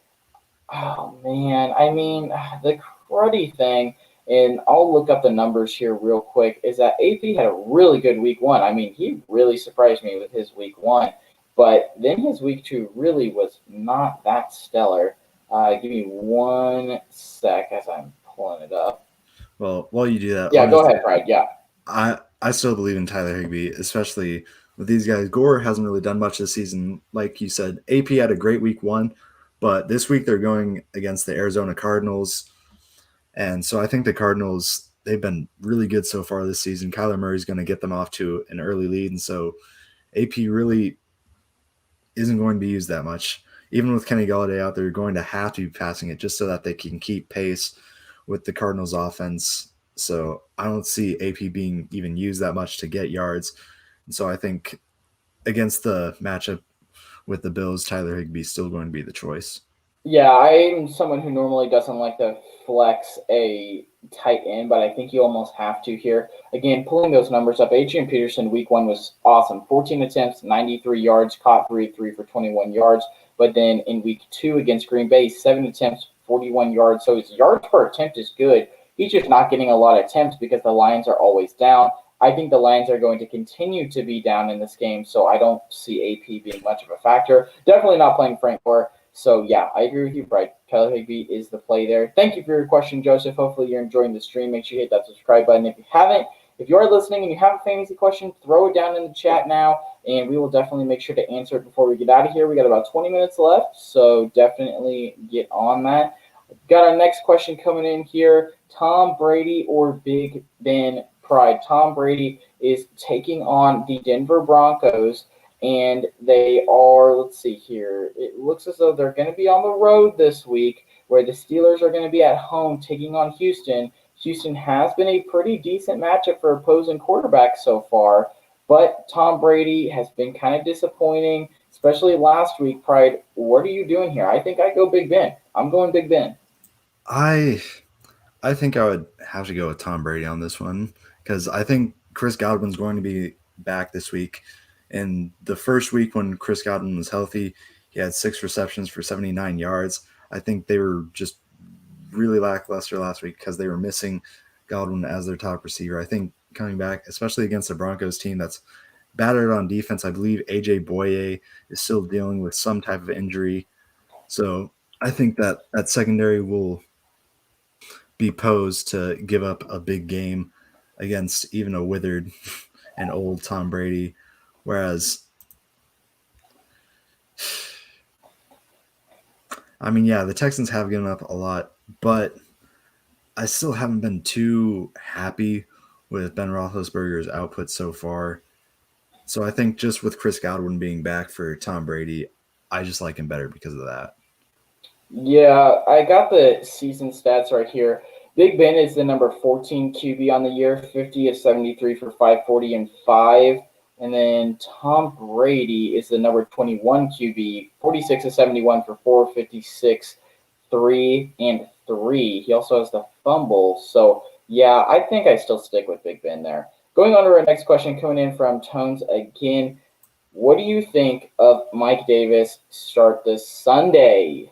oh man, I mean the cruddy thing, and I'll look up the numbers here real quick. Is that AP had a really good week one? I mean, he really surprised me with his week one, but then his week two really was not that stellar. Give me one sec as I'm pulling it up. Well, while you do that, Yeah, go ahead, Pride. Yeah. I still believe in Tyler Higbee, especially with these guys. Gore hasn't really done much this season. Like you said, AP had a great week one, but this week they're going against the Arizona Cardinals. And so I think the Cardinals, they've been really good so far this season. Kyler Murray's going to get them off to an early lead. And so AP really isn't going to be used that much. Even with Kenny Golladay out there, you're going to have to be passing it just so that they can keep pace with the Cardinals offense. So I don't see AP being even used that much to get yards. And so I think against the matchup with the Bills, Tyler Higbee is still going to be the choice. Yeah, I'm someone who normally doesn't like to flex a tight end, but I think you almost have to here. Again, pulling those numbers up, Adrian Peterson week one was awesome. 14 attempts, 93 yards, caught three for 21 yards. But then in week two against Green Bay, 7 attempts, 41 yards. So his yards per attempt is good. He's just not getting a lot of attempts because the Lions are always down. I think the Lions are going to continue to be down in this game, so I don't see AP being much of a factor. Definitely not playing Frank Gore. So, yeah, I agree with you, Bright. Tyler Higbee is the play there. Thank you for your question, Joseph. Hopefully you're enjoying the stream. Make sure you hit that subscribe button if you haven't. If you are listening and you have a fantasy question, throw it down in the chat now, and we will definitely make sure to answer it before we get out of here. We got about 20 minutes left, so definitely get on that. Got our next question coming in here. Tom Brady or Big Ben Pride? Tom Brady is taking on the Denver Broncos, and they are, let's see here, it looks as though they're going to be on the road this week, where the Steelers are going to be at home taking on Houston. Houston has been a pretty decent matchup for opposing quarterbacks so far, but Tom Brady has been kind of disappointing, especially last week. Pride, what are you doing here? I think I go Big Ben. I'm going Big Ben. I think I would have to go with Tom Brady on this one because I think Chris Godwin's going to be back this week. In the first week when Chris Godwin was healthy, he had 6 receptions for 79 yards. I think they were just really lackluster last week because they were missing Godwin as their top receiver. I think coming back, especially against the Broncos team that's battered on defense, I believe A.J. Boye is still dealing with some type of injury. So I think that secondary will be posed to give up a big game against even a withered and old Tom Brady. Whereas, I mean, yeah, the Texans have given up a lot, but I still haven't been too happy with Ben Roethlisberger's output so far. So I think just with Chris Godwin being back for Tom Brady, I just like him better because of that. Yeah, I got the season stats right here. Big Ben is the number 14 QB on the year, 50 of 73 for 540 and 5. And then Tom Brady is the number 21 QB, 46 of 71 for 456, 3 and 3. He also has the fumble. So, yeah, I think I still stick with Big Ben there. Going on to our next question coming in from Tones again. What do you think of Mike Davis start this Sunday?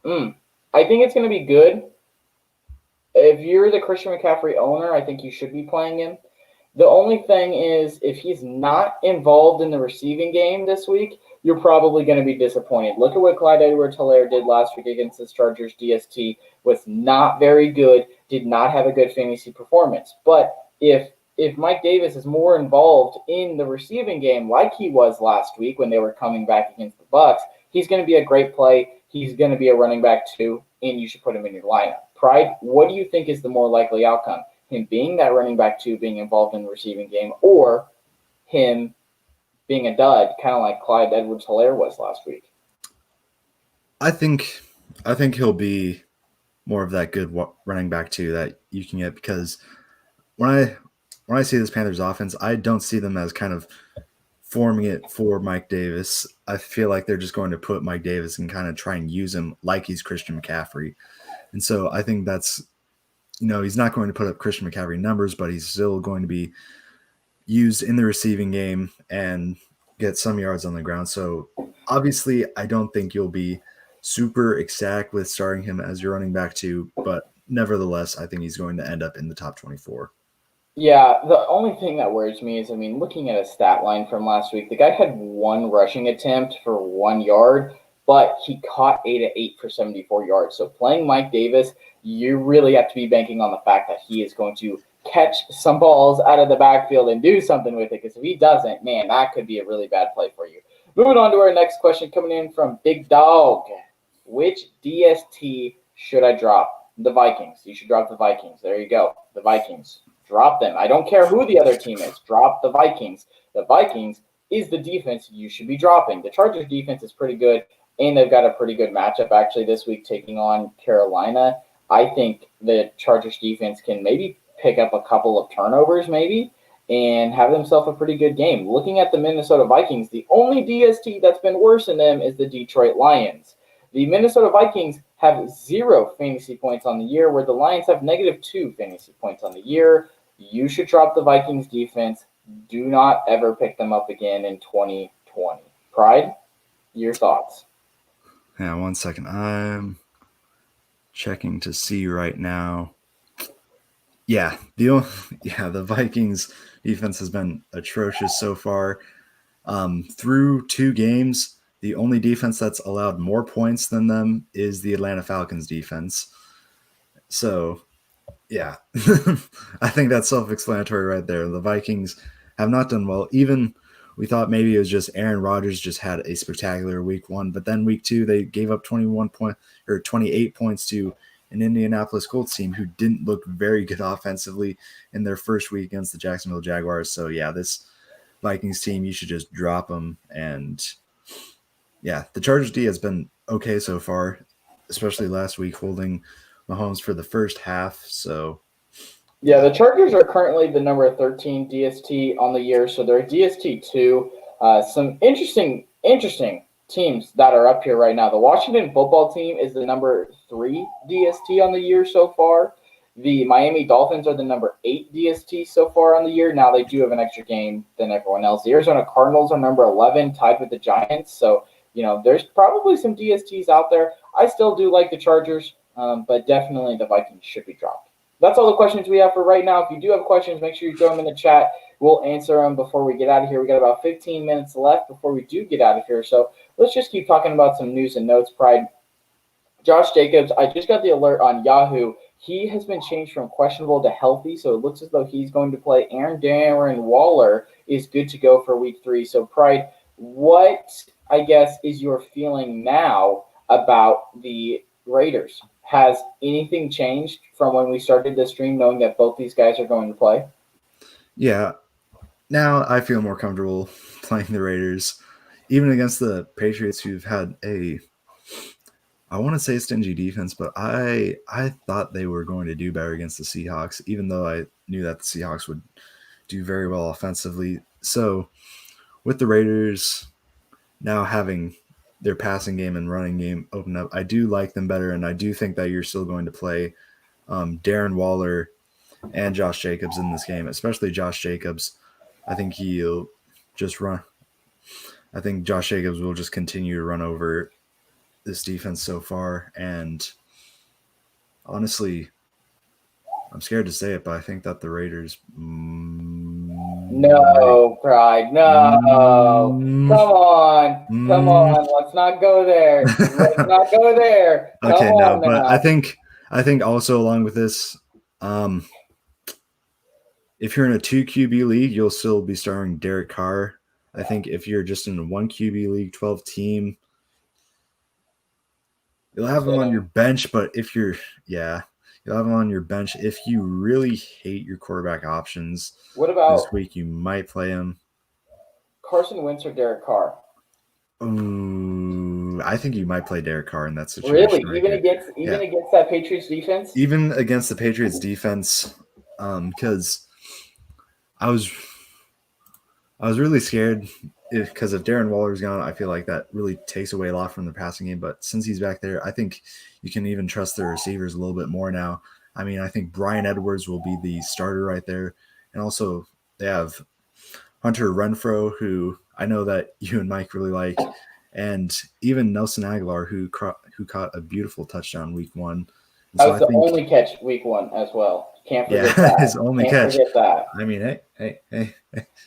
I think it's going to be good. If you're the Christian McCaffrey owner, I think you should be playing him. The only thing is, if he's not involved in the receiving game this week, you're probably going to be disappointed. Look at what Clyde Edwards-Helaire did last week against the Chargers. DST was not very good, did not have a good fantasy performance. But if Mike Davis is more involved in the receiving game like he was last week when they were coming back against the Bucs, he's going to be a great play. He's going to be a running back too, and you should put him in your lineup. Pride, what do you think is the more likely outcome? Him being that running back too, being involved in the receiving game, or him being a dud, kind of like Clyde Edwards-Helaire was last week? I think he'll be more of that good running back too that you can get, because when I see this Panthers offense, I don't see them as kind of forming it for Mike Davis. I feel like they're just going to put Mike Davis and kind of try and use him like he's Christian McCaffrey. And so I think that's, he's not going to put up Christian McCaffrey numbers, but he's still going to be used in the receiving game and get some yards on the ground. So obviously I don't think you'll be super ecstatic with starting him as your running back too, but nevertheless, I think he's going to end up in the top 24. Yeah, the only thing that worries me is, looking at a stat line from last week, the guy had 1 rushing attempt for 1 yard, but he caught 8 of 8 for 74 yards. So playing Mike Davis, you really have to be banking on the fact that he is going to catch some balls out of the backfield and do something with it, because if he doesn't, man, that could be a really bad play for you. Moving on to our next question coming in from Big Dog. Which DST should I drop? The Vikings. You should drop the Vikings. There you go. The Vikings. Drop them. I don't care who the other team is. Drop the Vikings. The Vikings is the defense you should be dropping. The Chargers defense is pretty good, and they've got a pretty good matchup actually this week taking on Carolina. I think the Chargers defense can maybe pick up a couple of turnovers maybe and have themselves a pretty good game. Looking at the Minnesota Vikings, the only DST that's been worse than them is the Detroit Lions. The Minnesota Vikings have 0 fantasy points on the year, where the Lions have -2 fantasy points on the year. You should drop the Vikings defense. Do not ever pick them up again in 2020. Pride, your thoughts? Yeah, 1 second. I'm checking to see right now. Yeah, the Vikings defense has been atrocious so far. Through 2 games, the only defense that's allowed more points than them is the Atlanta Falcons defense. So, yeah, I think that's self-explanatory right there. The Vikings have not done well. Even we thought maybe it was just Aaron Rodgers just had a spectacular week 1, but then week 2 they gave up 28 points to an Indianapolis Colts team who didn't look very good offensively in their first week against the Jacksonville Jaguars. So yeah, this Vikings team, you should just drop them. And yeah, the Chargers D has been okay so far, especially last week holding Mahomes for the first half. So yeah, the Chargers are currently the number 13 DST on the year, so they're DST 2. Some interesting teams that are up here right now. The Washington football team is the number 3 DST on the year so far. The Miami Dolphins are the number 8 DST so far on the year. Now they do have an extra game than everyone else. The Arizona Cardinals are number 11, tied with the Giants. So, there's probably some DSTs out there. I still do like the Chargers, but definitely the Vikings should be dropped. That's all the questions we have for right now. If you do have questions, make sure you throw them in the chat. We'll answer them before we get out of here. We got about 15 minutes left before we do get out of here. So let's just keep talking about some news and notes, Pride. Josh Jacobs, I just got the alert on Yahoo. He has been changed from questionable to healthy, so it looks as though he's going to play. Darren Waller is good to go for week 3. So, Pride, what, I guess, is your feeling now about the Raiders? Has anything changed from when we started the stream, knowing that both these guys are going to play? Yeah. Now I feel more comfortable playing the Raiders, even against the Patriots, who've had I want to say stingy defense, but I thought they were going to do better against the Seahawks, even though I knew that the Seahawks would do very well offensively. So with the Raiders now having their passing game and running game open up, I do like them better, and I do think that you're still going to play Darren Waller and Josh Jacobs in this game, especially Josh Jacobs. I think he'll just run. I think Josh Jacobs will just continue to run over this defense so far, and honestly, I'm scared to say it, but I think that the Raiders. No, Pride. No. Come on. Let's not go there. Okay, Come no, on but now. I think also along with this, if you're in a 2 QB league, you'll still be starting Derek Carr. I think if you're just in a 1 QB league, 12 team, you'll have him on your bench. But if you'll have him on your bench. If you really hate your quarterback options, what about this week, you might play him. Carson Wentz or Derek Carr? Ooh, I think you might play Derek Carr in that situation. Really? Even against that Patriots defense? Even against the Patriots defense, because I was really scared because if Darren Waller's gone, I feel like that really takes away a lot from the passing game. But since he's back there, I think you can even trust the receivers a little bit more now. I mean, I think Bryan Edwards will be the starter right there. And also they have Hunter Renfrow, who I know that you and Mike really like, and even Nelson Aguilar, who caught a beautiful touchdown week 1. That was the only catch week 1 as well. Can't forget that. His only catch. Forget that. I mean, hey.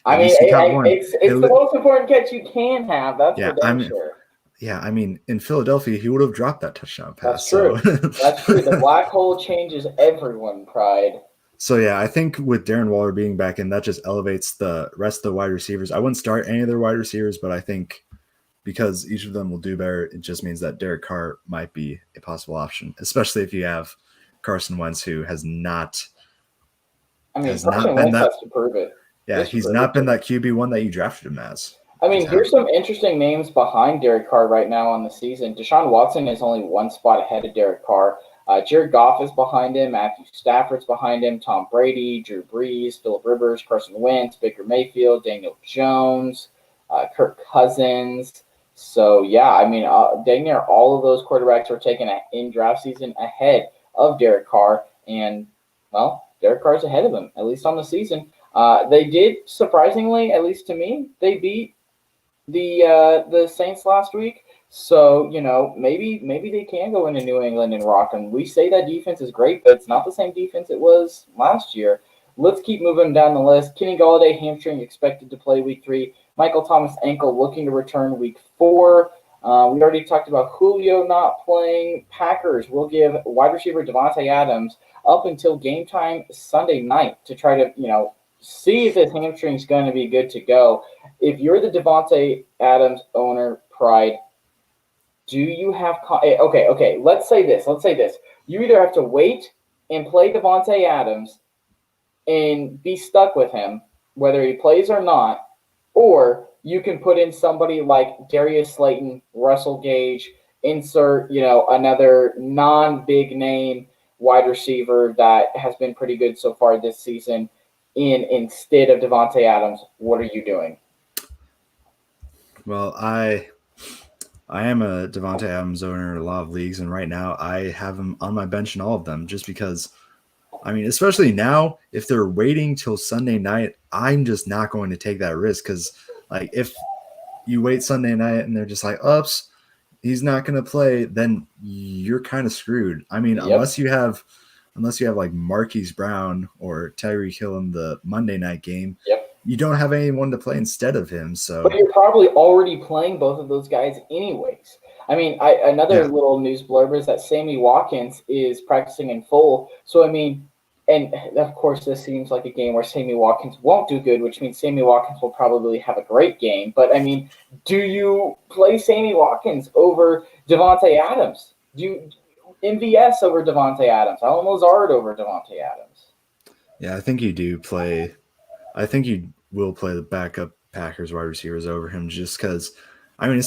I mean, it's the most important catch you can have. That's for damn sure. Yeah, I mean, in Philadelphia, he would have dropped that touchdown pass. That's true. That's true. The black hole changes everyone, Pride. So, yeah, I think with Darren Waller being back in, that just elevates the rest of the wide receivers. I wouldn't start any of their wide receivers, but I think because each of them will do better, it just means that Derek Carr might be a possible option, especially if you have Carson Wentz, who has not – Carson Wentz has to prove it. Yeah, he's not been that QB1 that you drafted him as. I mean, here's some interesting names behind Derek Carr right now on the season. Deshaun Watson is only 1 spot ahead of Derek Carr. Jared Goff is behind him. Matthew Stafford's behind him. Tom Brady, Drew Brees, Phillip Rivers, Carson Wentz, Baker Mayfield, Daniel Jones, Kirk Cousins. So, yeah, I mean, dang near all of those quarterbacks were taken in draft season ahead of Derek Carr. And, well, Derek Carr's ahead of him, at least on the season. They did, surprisingly, at least to me, they beat the Saints last week. So, maybe they can go into New England and rock them. We say that defense is great, but it's not the same defense it was last year. Let's keep moving down the list. Kenny Golladay, hamstring, expected to play week 3. Michael Thomas, ankle, looking to return week 4. We already talked about Julio not playing. Packers will give wide receiver Devontae Adams up until game time Sunday night to try to, see if his hamstring's going to be good to go. If you're the Devontae Adams owner, Pride, do you have okay, let's say this. You either have to wait and play Devontae Adams and be stuck with him, whether he plays or not, or you can put in somebody like Darius Slayton, Russell Gage, insert, another non-big name wide receiver that has been pretty good so far this season instead of Devontae Adams. What are you doing? Well, I am a Devontae Adams owner in a lot of leagues, and right now I have him on my bench in all of them just because I mean, especially now, if they're waiting till Sunday night, I'm just not going to take that risk because, like, if you wait Sunday night and they're just like, "Oops, he's not going to play," then you're kind of screwed. I mean, Yep. unless you have like Marquise Brown or Tyreek Hill in the Monday night game, Yep. you don't have anyone to play instead of him. So, But you're probably already playing both of those guys anyways. I mean, another yeah. little news blurb is that Sammy Watkins is practicing in full. So, I mean, and of course, this seems like a game where Sammy Watkins won't do good, which means Sammy Watkins will probably have a great game. But, I mean, do you play Sammy Watkins over Devontae Adams? Do you MVS over Devontae Adams? Allen Lazard over Devontae Adams? Yeah, I think you do play. I think you will play the backup Packers wide receivers over him just because, I mean,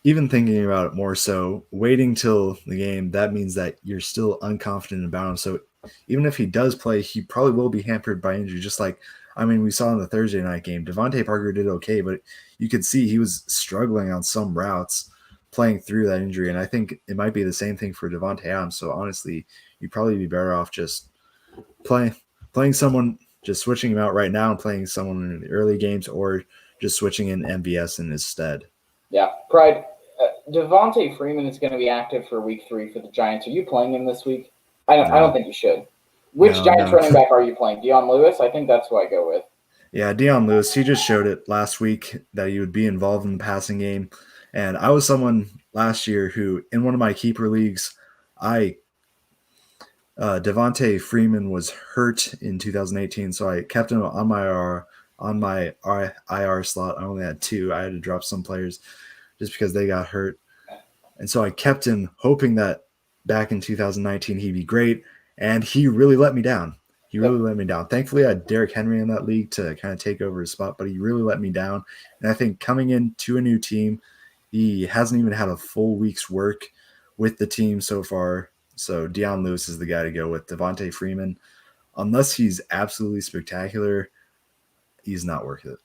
even thinking about it more so, waiting till the game, that means that you're still unconfident about him. So even if he does play, he probably will be hampered by injury. Just like, I mean, we saw in the Thursday night game, Devontae Parker did okay, but you could see he was struggling on some routes playing through that injury. And I think it might be the same thing for Devontae Adams. So honestly, you'd probably be better off just playing someone, just switching him out right now and playing someone in the early games, or just switching in MVS in his stead. Yeah, Pride. Devontae Freeman is going to be active for Week 3 for the Giants. Are you playing him this week? I don't No. think you should. Which No, Giants no. running back are you playing? Dion Lewis? I think that's who I go with. Yeah, Dion Lewis, he just showed it last week that he would be involved in the passing game. And I was someone last year who, in one of my keeper leagues, Devontae Freeman was hurt in 2018, so I kept him on my IR slot. I only had 2. I had to drop some players just because they got hurt. And so I kept him hoping that back in 2019 he'd be great, and he really let me down. He really let me down. Thankfully, I had Derrick Henry in that league to kind of take over his spot, but he really let me down. And I think coming into a new team, he hasn't even had a full week's work with the team so far. So Dion Lewis is the guy to go with. Devontae Freeman, unless he's absolutely spectacular, he's not worth it.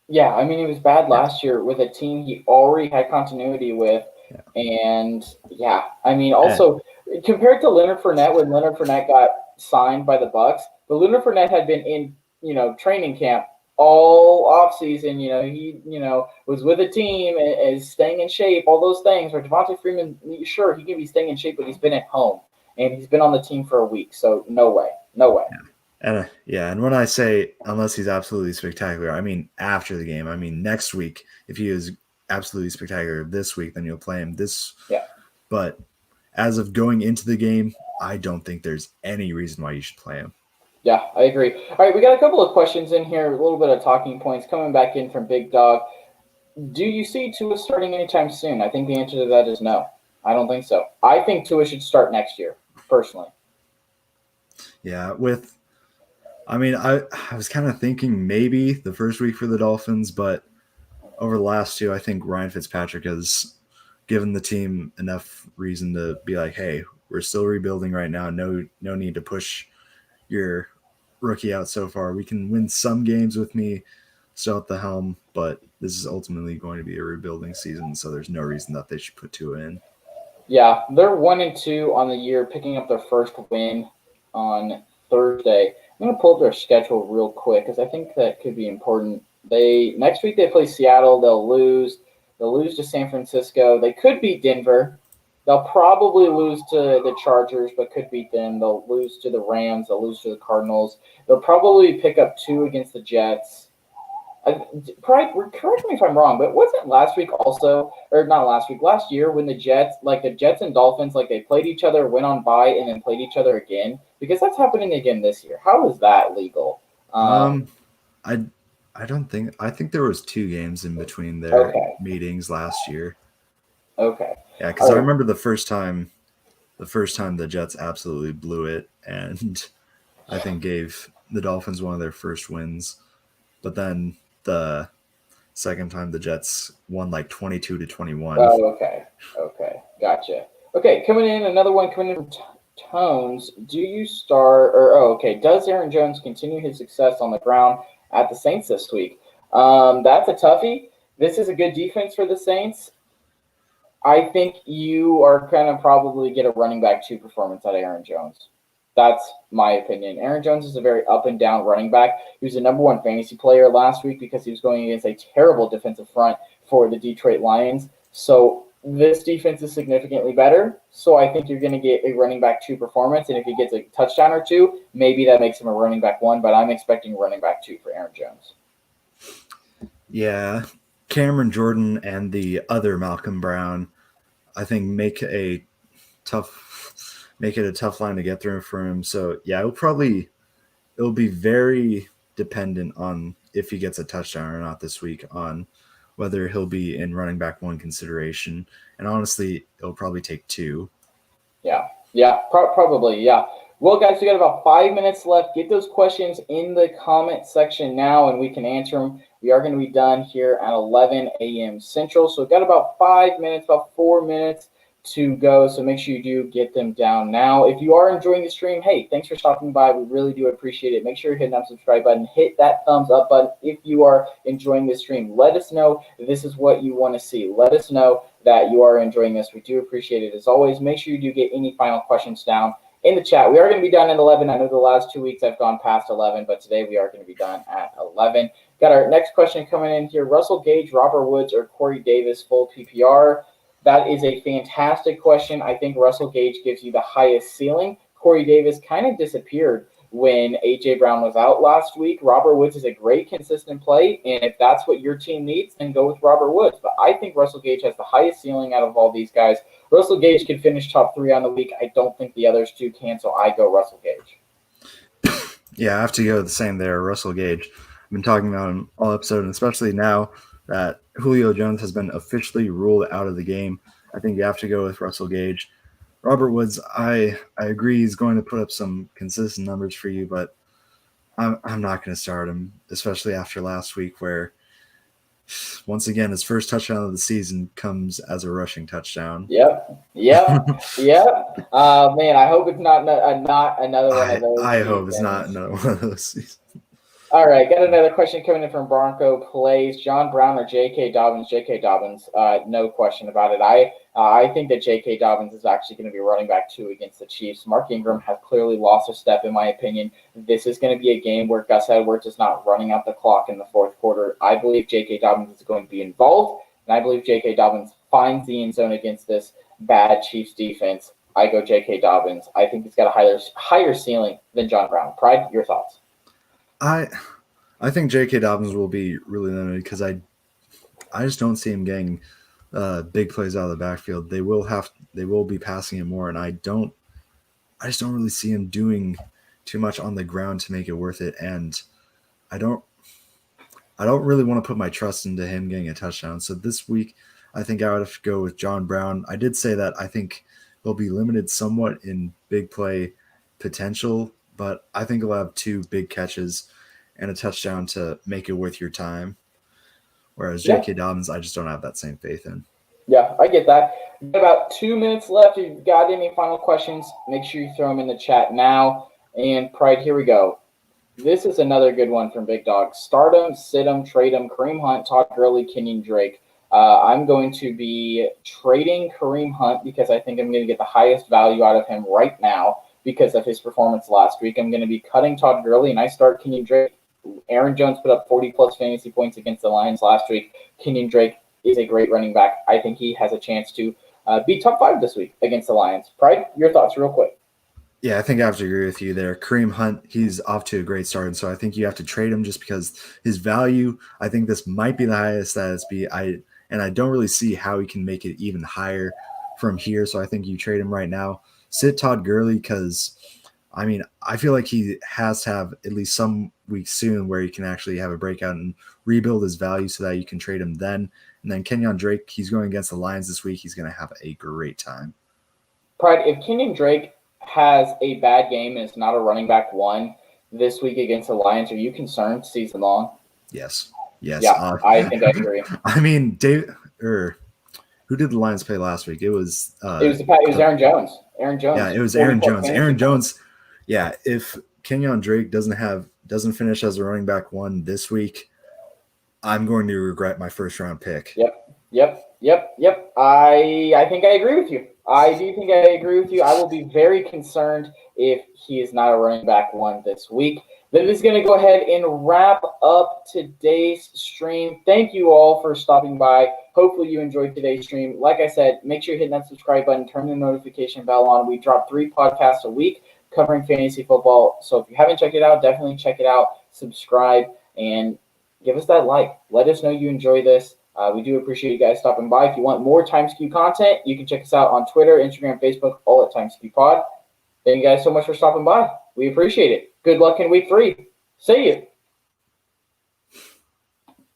Yeah, I mean, he was bad last year with a team he already had continuity with. Yeah. And, yeah, I mean, also, compared to Leonard Fournette, when Leonard Fournette got signed by the Bucs, but Leonard Fournette had been in, training camp all offseason. He, was with a team and is staying in shape, all those things. Where Devontae Freeman, sure, he can be staying in shape, but he's been at home. And he's been on the team for a week. So, no way. And when I say unless he's absolutely spectacular, I mean after the game. I mean next week. If he is absolutely spectacular this week, then you'll play him this. Yeah. But as of going into the game, I don't think there's any reason why you should play him. Yeah, I agree. All right, we got a couple of questions in here, a little bit of talking points coming back in from Big Dog. Do you see Tua starting anytime soon? I think the answer to that is no. I don't think so. I think Tua should start next year, personally. Yeah, I was kind of thinking maybe the first week for the Dolphins, but over the last 2, I think Ryan Fitzpatrick has given the team enough reason to be like, hey, we're still rebuilding right now. No need to push your rookie out so far. We can win some games with me still at the helm, but this is ultimately going to be a rebuilding season, so there's no reason that they should put Tua in. Yeah, they're 1-2 on the year, picking up their first win on Thursday. I'm going to pull up their schedule real quick because I think that could be important. Next week they play Seattle. They'll lose. They'll lose to San Francisco. They could beat Denver. They'll probably lose to the Chargers, but could beat them. They'll lose to the Rams. They'll lose to the Cardinals. They'll probably pick up 2 against the Jets. Correct me if I'm wrong, but wasn't last week also, or not last week, last year when the Jets and Dolphins, they played each other, went on bye, and then played each other again? Because that's happening again this year. How is that legal? I don't think. I think there was 2 games in between their meetings last year. Okay. Yeah, because I remember the first time the Jets absolutely blew it, and I think gave the Dolphins one of their first wins. But then the second time the Jets won 22-21. Oh, okay. Gotcha. Okay, another one coming in from Tones. Do you start, does Aaron Jones continue his success on the ground at the Saints this week? That's a toughie. This is a good defense for the Saints. I think you are going to probably get a running back 2 performance out of Aaron Jones. That's my opinion. Aaron Jones is a very up and down running back. He was the number one fantasy player last week because he was going against a terrible defensive front for the Detroit Lions. So this defense is significantly better. So I think you're going to get a running back 2 performance. And if he gets a touchdown or 2, maybe that makes him a running back 1. But I'm expecting running back 2 for Aaron Jones. Yeah. Cameron Jordan and the other Malcolm Brown, I think, make it a tough line to get through for him. So yeah, it'll be very dependent on if he gets a touchdown or not this week on whether he'll be in running back 1 consideration. And honestly, it'll probably take 2. Yeah, probably, yeah. Well, guys, we got about 5 minutes left. Get those questions in the comment section now, and we can answer them. We are going to be done here at 11 a.m. Central. So we've got about 5 minutes, about 4 minutes to go. So make sure you do get them down now. If you are enjoying the stream, hey, thanks for stopping by. We really do appreciate it. Make sure you hit that subscribe button. Hit that thumbs up button if you are enjoying the stream. Let us know this is what you want to see. Let us know that you are enjoying this. We do appreciate it. As always, make sure you do get any final questions down in the chat. We are going to be done at 11. I know the last 2 weeks I've gone past 11, but today we are going to be done at 11. Got our next question coming in here. Russell Gage, Robert Woods, or Corey Davis, full PPR? That is a fantastic question. I think Russell Gage gives you the highest ceiling. Corey Davis kind of disappeared when A.J. Brown was out last week. Robert Woods is a great consistent play, and if that's what your team needs, then go with Robert Woods. But I think Russell Gage has the highest ceiling out of all these guys. Russell Gage could finish top 3 on the week. I don't think the others 2 can, so I go Russell Gage. Yeah, I have to go the same there. Russell Gage. I've been talking about him all episode, and especially now that Julio Jones has been officially ruled out of the game. I think you have to go with Russell Gage. Robert Woods, I agree he's going to put up some consistent numbers for you, but I'm not going to start him, especially after last week where, once again, his first touchdown of the season comes as a rushing touchdown. Yep. Man, I hope it's not another one of those. I hope it's not another one of those seasons. All right, got another question coming in from BroncoPlayz. John Brown or J.K. Dobbins? J.K. Dobbins, no question about it. I think that J.K. Dobbins is actually going to be running back 2 against the Chiefs. Mark Ingram has clearly lost a step, in my opinion. This is going to be a game where Gus Edwards is not running out the clock in the fourth quarter. I believe J.K. Dobbins is going to be involved, and I believe J.K. Dobbins finds the end zone against this bad Chiefs defense. I go J.K. Dobbins. I think he's got a higher ceiling than John Brown. Pride, your thoughts? I think J.K. Dobbins will be really limited because I just don't see him getting big plays out of the backfield. They will be passing him more, and I just don't really see him doing too much on the ground to make it worth it. And I don't really want to put my trust into him getting a touchdown. So this week, I think I would have to go with John Brown. I did say that I think he'll be limited somewhat in big play potential, but I think he'll have 2 big catches and a touchdown to make it worth your time. Whereas J.K. Dobbins, I just don't have that same faith in. Yeah, I get that. We've got about 2 minutes left. If you've got any final questions, make sure you throw them in the chat now. And Pride, here we go. This is another good one from Big Dog. Start him, sit him, trade him, Kareem Hunt, Todd Gurley, Kenyon Drake. I'm going to be trading Kareem Hunt because I think I'm going to get the highest value out of him right now because of his performance last week. I'm going to be cutting Todd Gurley, and I start Kenyon Drake. Aaron Jones put up 40-plus fantasy points against the Lions last week. Kenyon Drake is a great running back. I think he has a chance to be top 5 this week against the Lions. Pride, your thoughts real quick. Yeah, I think I have to agree with you there. Kareem Hunt, he's off to a great start, and so I think you have to trade him just because his value, I think this might be the highest that it's be. I don't really see how he can make it even higher from here, so I think you trade him right now. Sit Todd Gurley because, I feel like he has to have at least some weeks soon where he can actually have a breakout and rebuild his value so that you can trade him then. And then Kenyon Drake, he's going against the Lions this week. He's going to have a great time. Pride, if Kenyon Drake has a bad game and it's not a running back 1 this week against the Lions, are you concerned season long? Yes. Yeah, I think I agree. Who did the Lions play last week? It was Aaron Jones. Yeah, it was Aaron Jones. Aaron Jones. Yeah, if Kenyon Drake doesn't finish as a running back 1 this week, I'm going to regret my first round pick. Yep. I think I agree with you. I do think I agree with you. I will be very concerned if he is not a running back one this week. That is going to go ahead and wrap up today's stream. Thank you all for stopping by. Hopefully you enjoyed today's stream. Like I said, make sure you hit that subscribe button, turn the notification bell on. We drop 3 podcasts a week covering fantasy football. So if you haven't checked it out, definitely check it out. Subscribe and give us that like. Let us know you enjoy this. We do appreciate you guys stopping by. If you want more TimesQ content, you can check us out on Twitter, Instagram, Facebook, all at TimesQ Pod. Thank you guys so much for stopping by. We appreciate it. Good luck in week 3. See you.